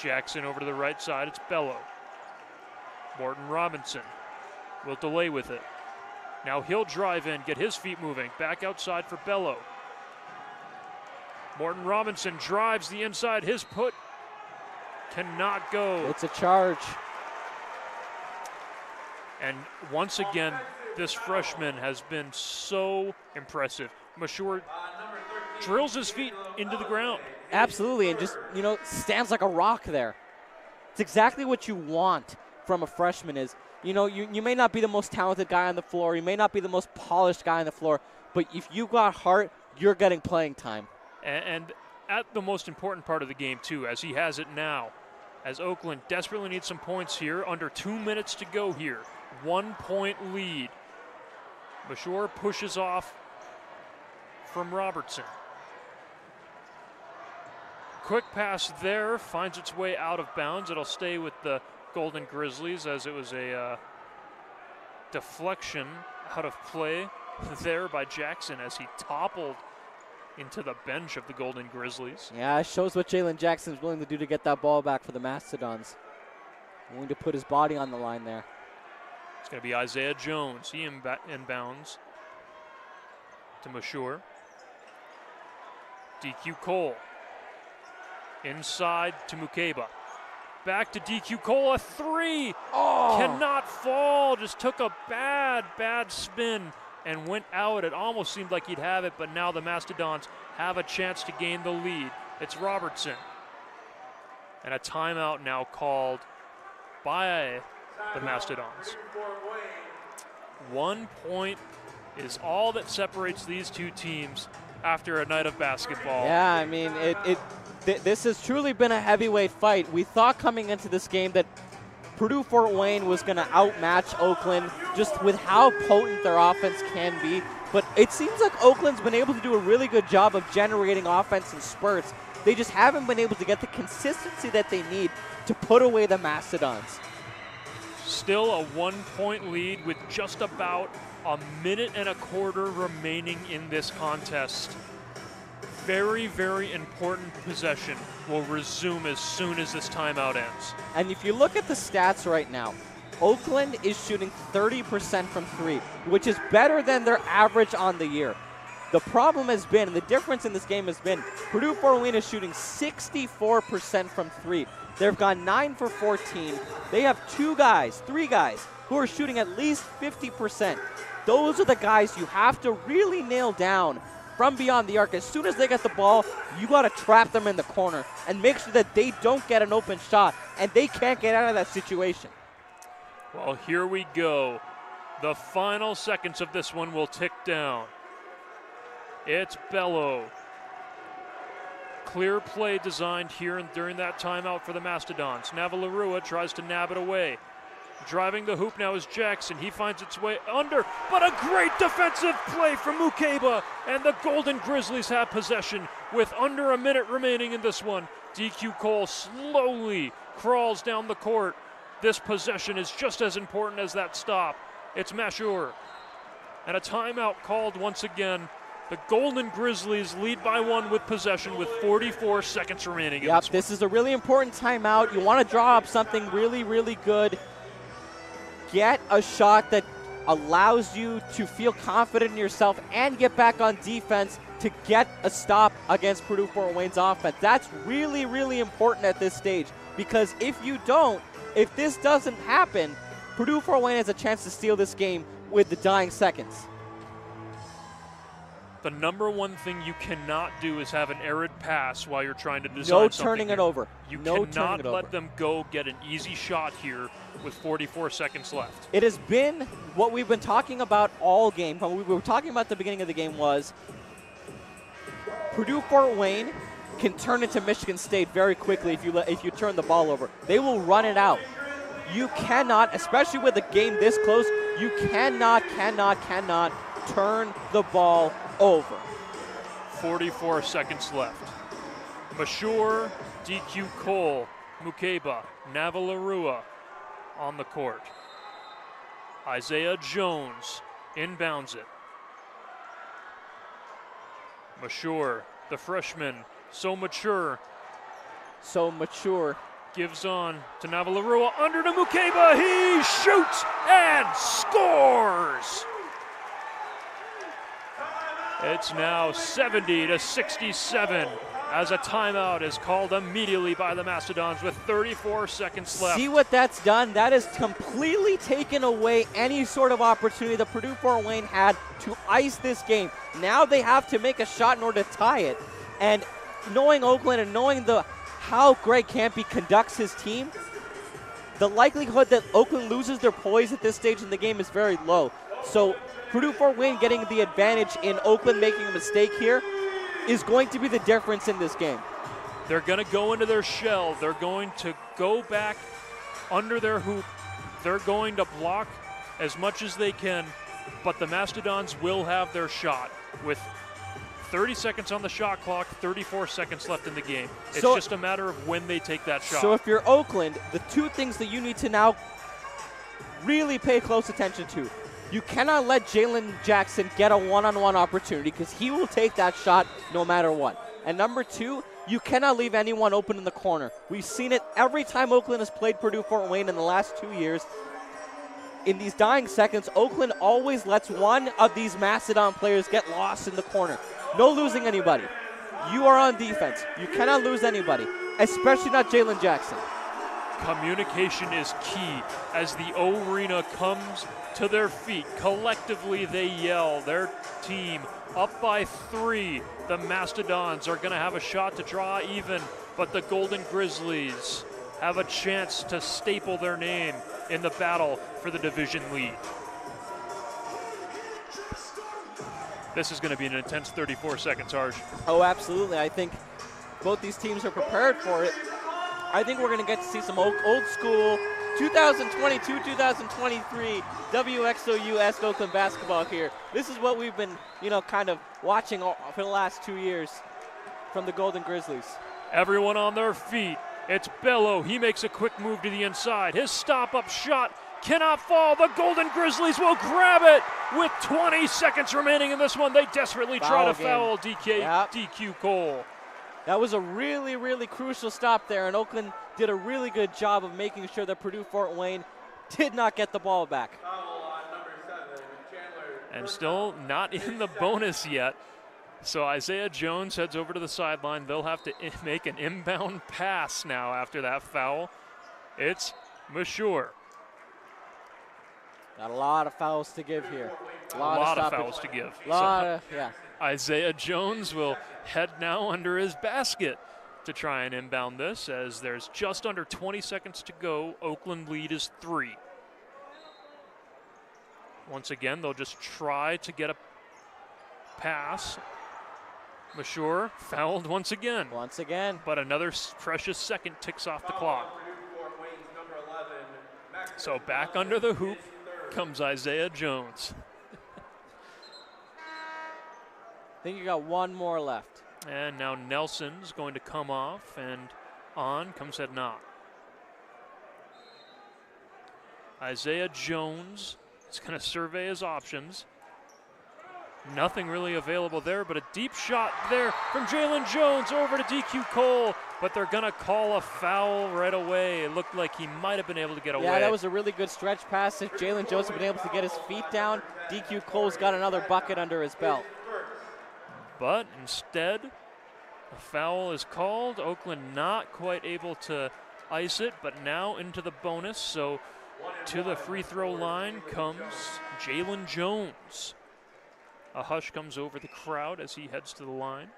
Jackson over to the right side, it's Bello. Morton Robinson will delay with it. Now he'll drive in, get his feet moving. Back outside for Bello. Morton Robinson drives the inside, his put cannot go. It's a charge. And once again, this freshman has been so impressive. Mashur drills his feet into the ground. Absolutely, and just, stands like a rock there. It's exactly what you want from a freshman is, you may not be the most talented guy on the floor, you may not be the most polished guy on the floor, but if you got heart, you're getting playing time. And at the most important part of the game, too, as he has it now, as Oakland desperately needs some points here. Under 2 minutes to go here. 1 point lead. Bashor pushes off from Robertson. Quick pass there, finds its way out of bounds. It'll stay with the Golden Grizzlies as it was a deflection out of play there by Jackson as he toppled into the bench of the Golden Grizzlies. Yeah, it shows what Jalen Jackson's willing to do to get that ball back for the Mastodons. Willing to put his body on the line there. It's going to be Isaiah Jones. He inbounds to Mashur. DQ Cole. Inside to Mukeba. Back to DQ Cole, a three. Oh! Cannot fall, just took a bad spin and went out. It almost seemed like he'd have it, but now the Mastodons have a chance to gain the lead. It's Robertson. And a timeout now called by the Mastodons. 1 point is all that separates these two teams after a night of basketball. Yeah, I mean, this has truly been a heavyweight fight. We thought coming into this game that Purdue Fort Wayne was going to outmatch Oakland just with how potent their offense can be. But it seems like Oakland's been able to do a really good job of generating offense in spurts. They just haven't been able to get the consistency that they need to put away the Mastodons. Still a 1 point lead with just about a minute and a quarter remaining in this contest. Very, very important possession will resume as soon as this timeout ends. And if you look at the stats right now, Oakland is shooting 30% from three, which is better than their average on the year. The problem has been, and the difference in this game has been, Purdue Fort Wayne is shooting 64% from three. They've gone 9 for 14. They have three guys, who are shooting at least 50%. Those are the guys you have to really nail down from beyond the arc. As soon as they get the ball, you got to trap them in the corner and make sure that they don't get an open shot, and they can't get out of that situation. Well, here we go. The final seconds of this one will tick down. It's Bello. Clear play designed here and during that timeout for the Mastodons. Navalarua tries to nab it away. Driving the hoop now is Jackson. He finds its way under, but a great defensive play from Mukeba, and the Golden Grizzlies have possession with under a minute remaining in this one. DQ Cole slowly crawls down the court. This possession is just as important as that stop. It's Mashur. And a timeout called once again. The Golden Grizzlies lead by one with possession with 44 seconds remaining. Yep, this is a really important timeout. You want to draw up something really, really good. Get a shot that allows you to feel confident in yourself and get back on defense to get a stop against Purdue Fort Wayne's offense. That's really, really important at this stage, because if this doesn't happen, Purdue Fort Wayne has a chance to steal this game with the dying seconds. The number one thing you cannot do is have an errant pass while you're trying to design No something turning here. it over. You No cannot turning it let over. them go get an easy shot here with 44 seconds left. It has been what we've been talking about all game. What we were talking about at the beginning of the game was Purdue Fort Wayne can turn into Michigan State very quickly if you turn the ball over. They will run it out. You cannot, especially with a game this close, you cannot turn the ball over. 44 seconds left. Mashur, DQ Cole, Mukeba, Navalarua on the court. Isaiah Jones inbounds it. Mashur, the freshman, so mature. Gives on to Navalarua, under to Mukeba. He shoots and scores! It's now 70-67 as a timeout is called immediately by the Mastodons with 34 seconds left. See what that's done? That has completely taken away any sort of opportunity that Purdue Fort Wayne had to ice this game. Now they have to make a shot in order to tie it. And knowing Oakland and knowing how Greg Campy conducts his team, the likelihood that Oakland loses their poise at this stage in the game is very low. So Purdue Fort Wayne getting the advantage in Oakland making a mistake here is going to be the difference in this game. They're going to go into their shell. They're going to go back under their hoop. They're going to block as much as they can, but the Mastodons will have their shot with 30 seconds on the shot clock, 34 seconds left in the game. It's just a matter of when they take that shot. So if you're Oakland, the two things that you need to now really pay close attention to. You cannot let Jalen Jackson get a one-on-one opportunity because he will take that shot no matter what. And number two, you cannot leave anyone open in the corner. We've seen it every time Oakland has played Purdue Fort Wayne in the last 2 years. In these dying seconds, Oakland always lets one of these Mastodon players get lost in the corner. No losing anybody. You are on defense. You cannot lose anybody, especially not Jalen Jackson. Communication is key as the O-Arena comes to their feet. Collectively, they yell. Their team up by 3. The Mastodons are going to have a shot to draw even, but the Golden Grizzlies have a chance to staple their name in the battle for the division lead. This is going to be an intense 34 seconds, Harj. Oh, absolutely. I think both these teams are prepared for it. I think we're going to get to see some old school 2022-2023 WXOU Oakland basketball here. This is what we've been, kind of watching for the last 2 years from the Golden Grizzlies. Everyone on their feet. It's Bello. He makes a quick move to the inside. His stop-up shot cannot fall. The Golden Grizzlies will grab it with 20 seconds remaining in this one. They desperately try to foul DQ Cole. That was a really, really crucial stop there, and Oakland did a really good job of making sure that Purdue Fort Wayne did not get the ball back. And still not in the bonus yet. So Isaiah Jones heads over to the sideline. They'll have to make an inbound pass now after that foul. It's Schroeder. Got a lot of fouls to give here. A lot of fouls to give. Isaiah Jones will head now under his basket to try and inbound this as there's just under 20 seconds to go. Oakland lead is 3. Once again, they'll just try to get a pass. Schroeder fouled once again. But another precious second ticks off the clock. So back under the hoop comes Isaiah Jones. I think you got one more left. And now Nelson's going to come off, and on comes Ednah. Isaiah Jones is going to survey his options. Nothing really available there, but a deep shot there from Jalen Jones over to DQ Cole, but they're going to call a foul right away. It looked like he might have been able to get away. Yeah, that was a really good stretch pass. If Jalen Jones had been able to get his feet down, DQ Cole's got another bucket under his belt. But instead, a foul is called. Oakland not quite able to ice it, but now into the bonus. So to the free throw line comes Jalen Jones. A hush comes over the crowd as he heads to the line.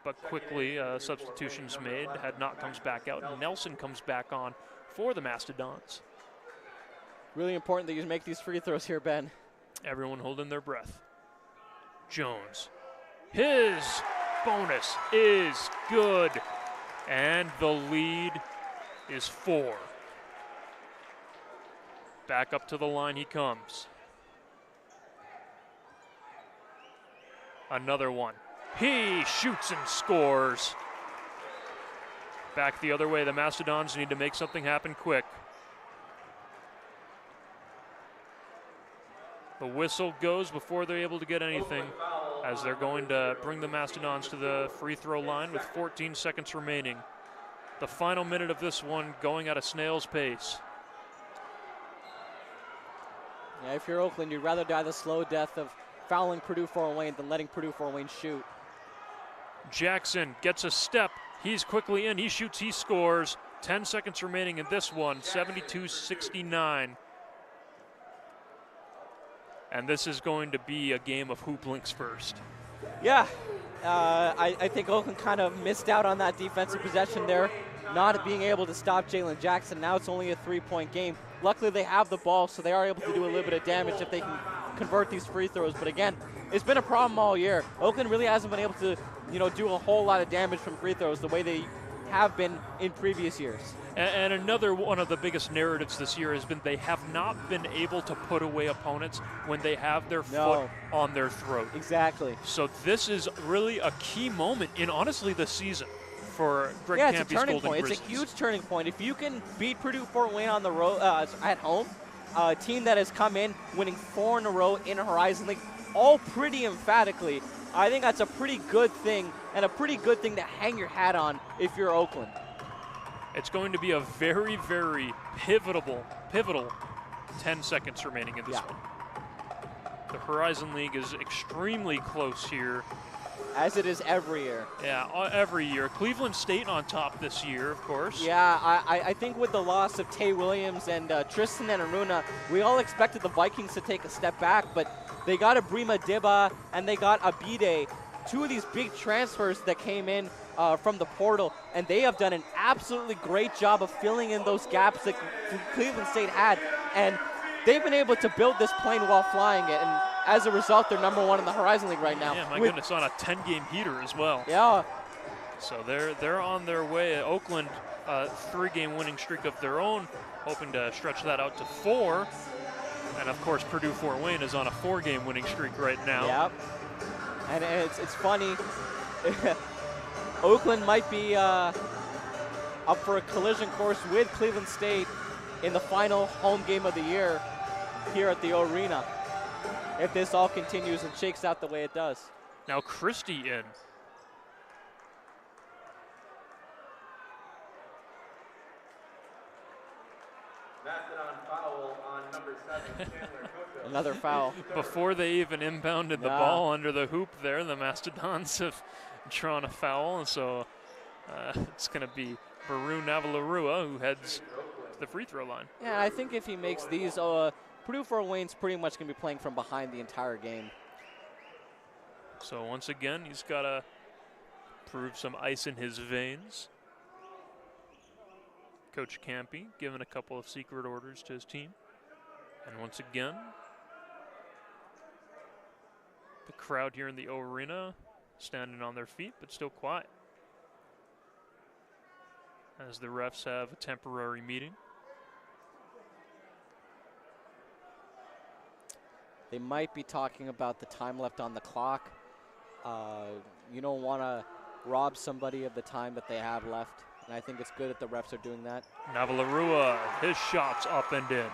But quickly, substitutions made. Hadnot comes back out, and Nelson comes back on for the Mastodons. Really important that you make these free throws here, Ben. Everyone holding their breath. Jones. His bonus is good, and the lead is 4. Back up to the line he comes. Another one. He shoots and scores. Back the other way, the Mastodons need to make something happen quick. The whistle goes before they're able to get anything, as they're going to bring the Mastodons to the free throw line with 14 seconds remaining. The final minute of this one going at a snail's pace. Yeah, if you're Oakland, you'd rather die the slow death of fouling Purdue Fort Wayne than letting Purdue Fort Wayne shoot. Jackson gets a step. He's quickly in. He shoots. He scores. 10 seconds remaining in this one. 72-69. And this is going to be a game of hoop links first. Yeah, I think Oakland kind of missed out on that defensive possession there, not being able to stop Jalen Jackson. Now it's only a 3-point game. Luckily, they have the ball, so they are able to do a little bit of damage if they can convert these free throws. But again, it's been a problem all year. Oakland really hasn't been able to do a whole lot of damage from free throws the way they have been in previous years. And another one of the biggest narratives this year has been they have not been able to put away opponents when they have their foot on their throat. Exactly. So this is really a key moment in, honestly, the season for Greg Campy's it's a turning Golden point. Grizzlies. It's a huge turning point. If you can beat Purdue Fort Wayne on the road at home, a team that has come in winning 4 in a row in a Horizon League, all pretty emphatically, I think that's a pretty good thing, and a pretty good thing to hang your hat on if you're Oakland. It's going to be a very, very pivotal 10 seconds remaining in this one. The Horizon League is extremely close here. As it is every year. Yeah, every year. Cleveland State on top this year, of course. Yeah, I think with the loss of Tay Williams and Tristan and Aruna, we all expected the Vikings to take a step back, but they got Abrima Diba and they got Abide, 2 of these big transfers that came in from the portal, and they have done an absolutely great job of filling in those gaps that Cleveland State had, and they've been able to build this plane while flying it, and as a result, they're #1 in the Horizon League right now. Yeah, my goodness, on a 10-game heater as well. Yeah. So they're on their way. Oakland, 3-game winning streak of their own, hoping to stretch that out to 4. And of course, Purdue Fort Wayne is on a 4-game winning streak right now. Yep. And it's funny. Oakland might be up for a collision course with Cleveland State in the final home game of the year here at the Arena, if this all continues and shakes out the way it does. Now Christie in. Mastodon foul on number 7, Chandler Coco. Another foul. Before they even inbounded the ball under the hoop there, the Mastodons have drawn a foul, and so it's going to be Varun Navalarua who heads to the free throw line. Yeah, I think if he makes these, Purdue Fort Wayne's pretty much going to be playing from behind the entire game. So once again, he's got to prove some ice in his veins. Coach Campy giving a couple of secret orders to his team. And once again, the crowd here in the O Arena standing on their feet, but still quiet, as the refs have a temporary meeting. They might be talking about the time left on the clock. You don't want to rob somebody of the time that they have left, and I think it's good that the refs are doing that. Navalarua, his shot's up and in.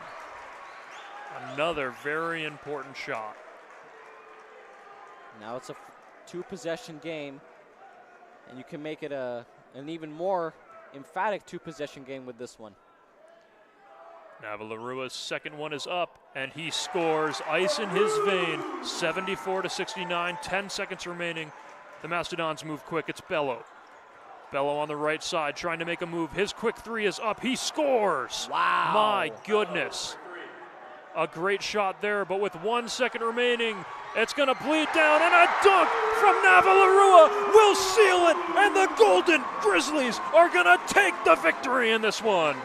Another very important shot. Now it's a 2-possession game, and you can make it an even more emphatic 2-possession game with this one. Navalarua's second one is up, and he scores. Ice in his vein, 74-69, 10 seconds remaining. The Mastodons move quick. It's Bello. Bello on the right side trying to make a move. His quick 3 is up. He scores. Wow. My goodness. A great shot there, but with 1 second remaining, it's going to bleed down, and a dunk from Navalarua will seal it, and the Golden Grizzlies are going to take the victory in this one.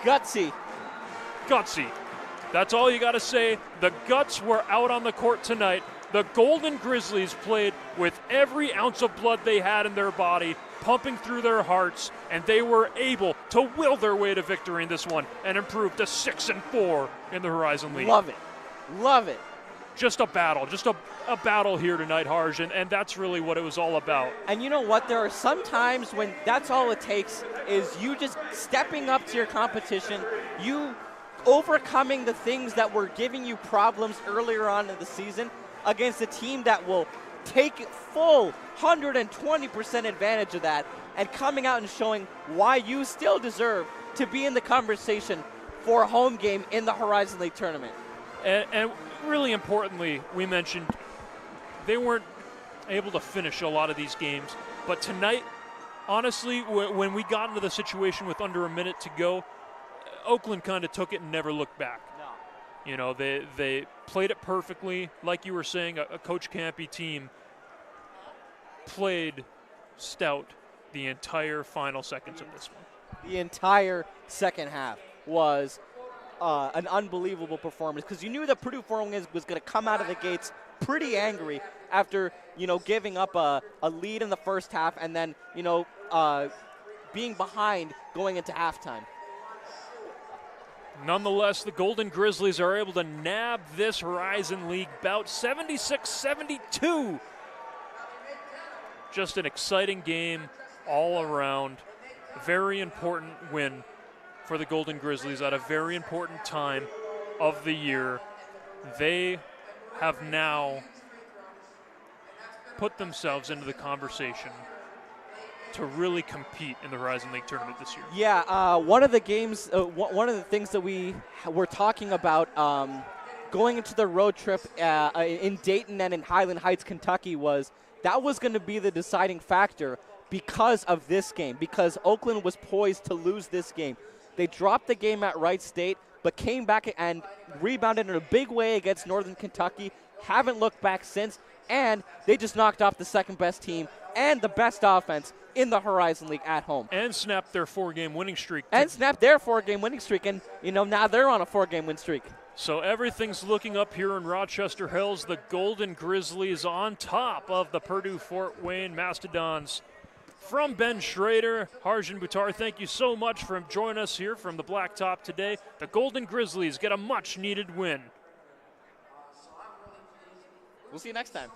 Gutsy. Gutsy. That's all you got to say. The guts were out on the court tonight. The Golden Grizzlies played with every ounce of blood they had in their body, pumping through their hearts, and they were able to will their way to victory in this one and improve to 6-4 in the Horizon League. Love it. Love it. Just a battle here tonight, Harjun, and that's really what it was all about. And you know what? There are some times when that's all it takes is you just stepping up to your competition, you overcoming the things that were giving you problems earlier on in the season against a team that will take full 120% advantage of that, and coming out and showing why you still deserve to be in the conversation for a home game in the Horizon League tournament. And really importantly, we mentioned they weren't able to finish a lot of these games, but tonight, honestly, when we got into the situation with under a minute to go, Oakland kind of took it and never looked back. You know, they played it perfectly. Like you were saying, a Coach Campy team played stout the entire final seconds of this one. The entire second half was an unbelievable performance, because you knew that Purdue Fort Wayne was going to come out of the gates pretty angry after, giving up a lead in the first half and then, being behind going into halftime. Nonetheless, the Golden Grizzlies are able to nab this Horizon League bout 76-72. Just an exciting game all around. Very important win for the Golden Grizzlies at a very important time of the year. They have now put themselves into the conversation to really compete in the Horizon League tournament this year. Yeah, one of the things that we were talking about going into the road trip in Dayton and in Highland Heights, Kentucky, was that was going to be the deciding factor because of this game, because Oakland was poised to lose this game. They dropped the game at Wright State, but came back and rebounded in a big way against Northern Kentucky, haven't looked back since, and they just knocked off the second-best team and the best offense in the Horizon League at home. And snapped their 4-game winning streak. And now they're on a 4-game win streak. So everything's looking up here in Rochester Hills. The Golden Grizzlies on top of the Purdue Fort Wayne Mastodons. From Ben Schroeder, Harjun Buttar, thank you so much for joining us here from the Blacktop today. The Golden Grizzlies get a much-needed win. We'll see you next time.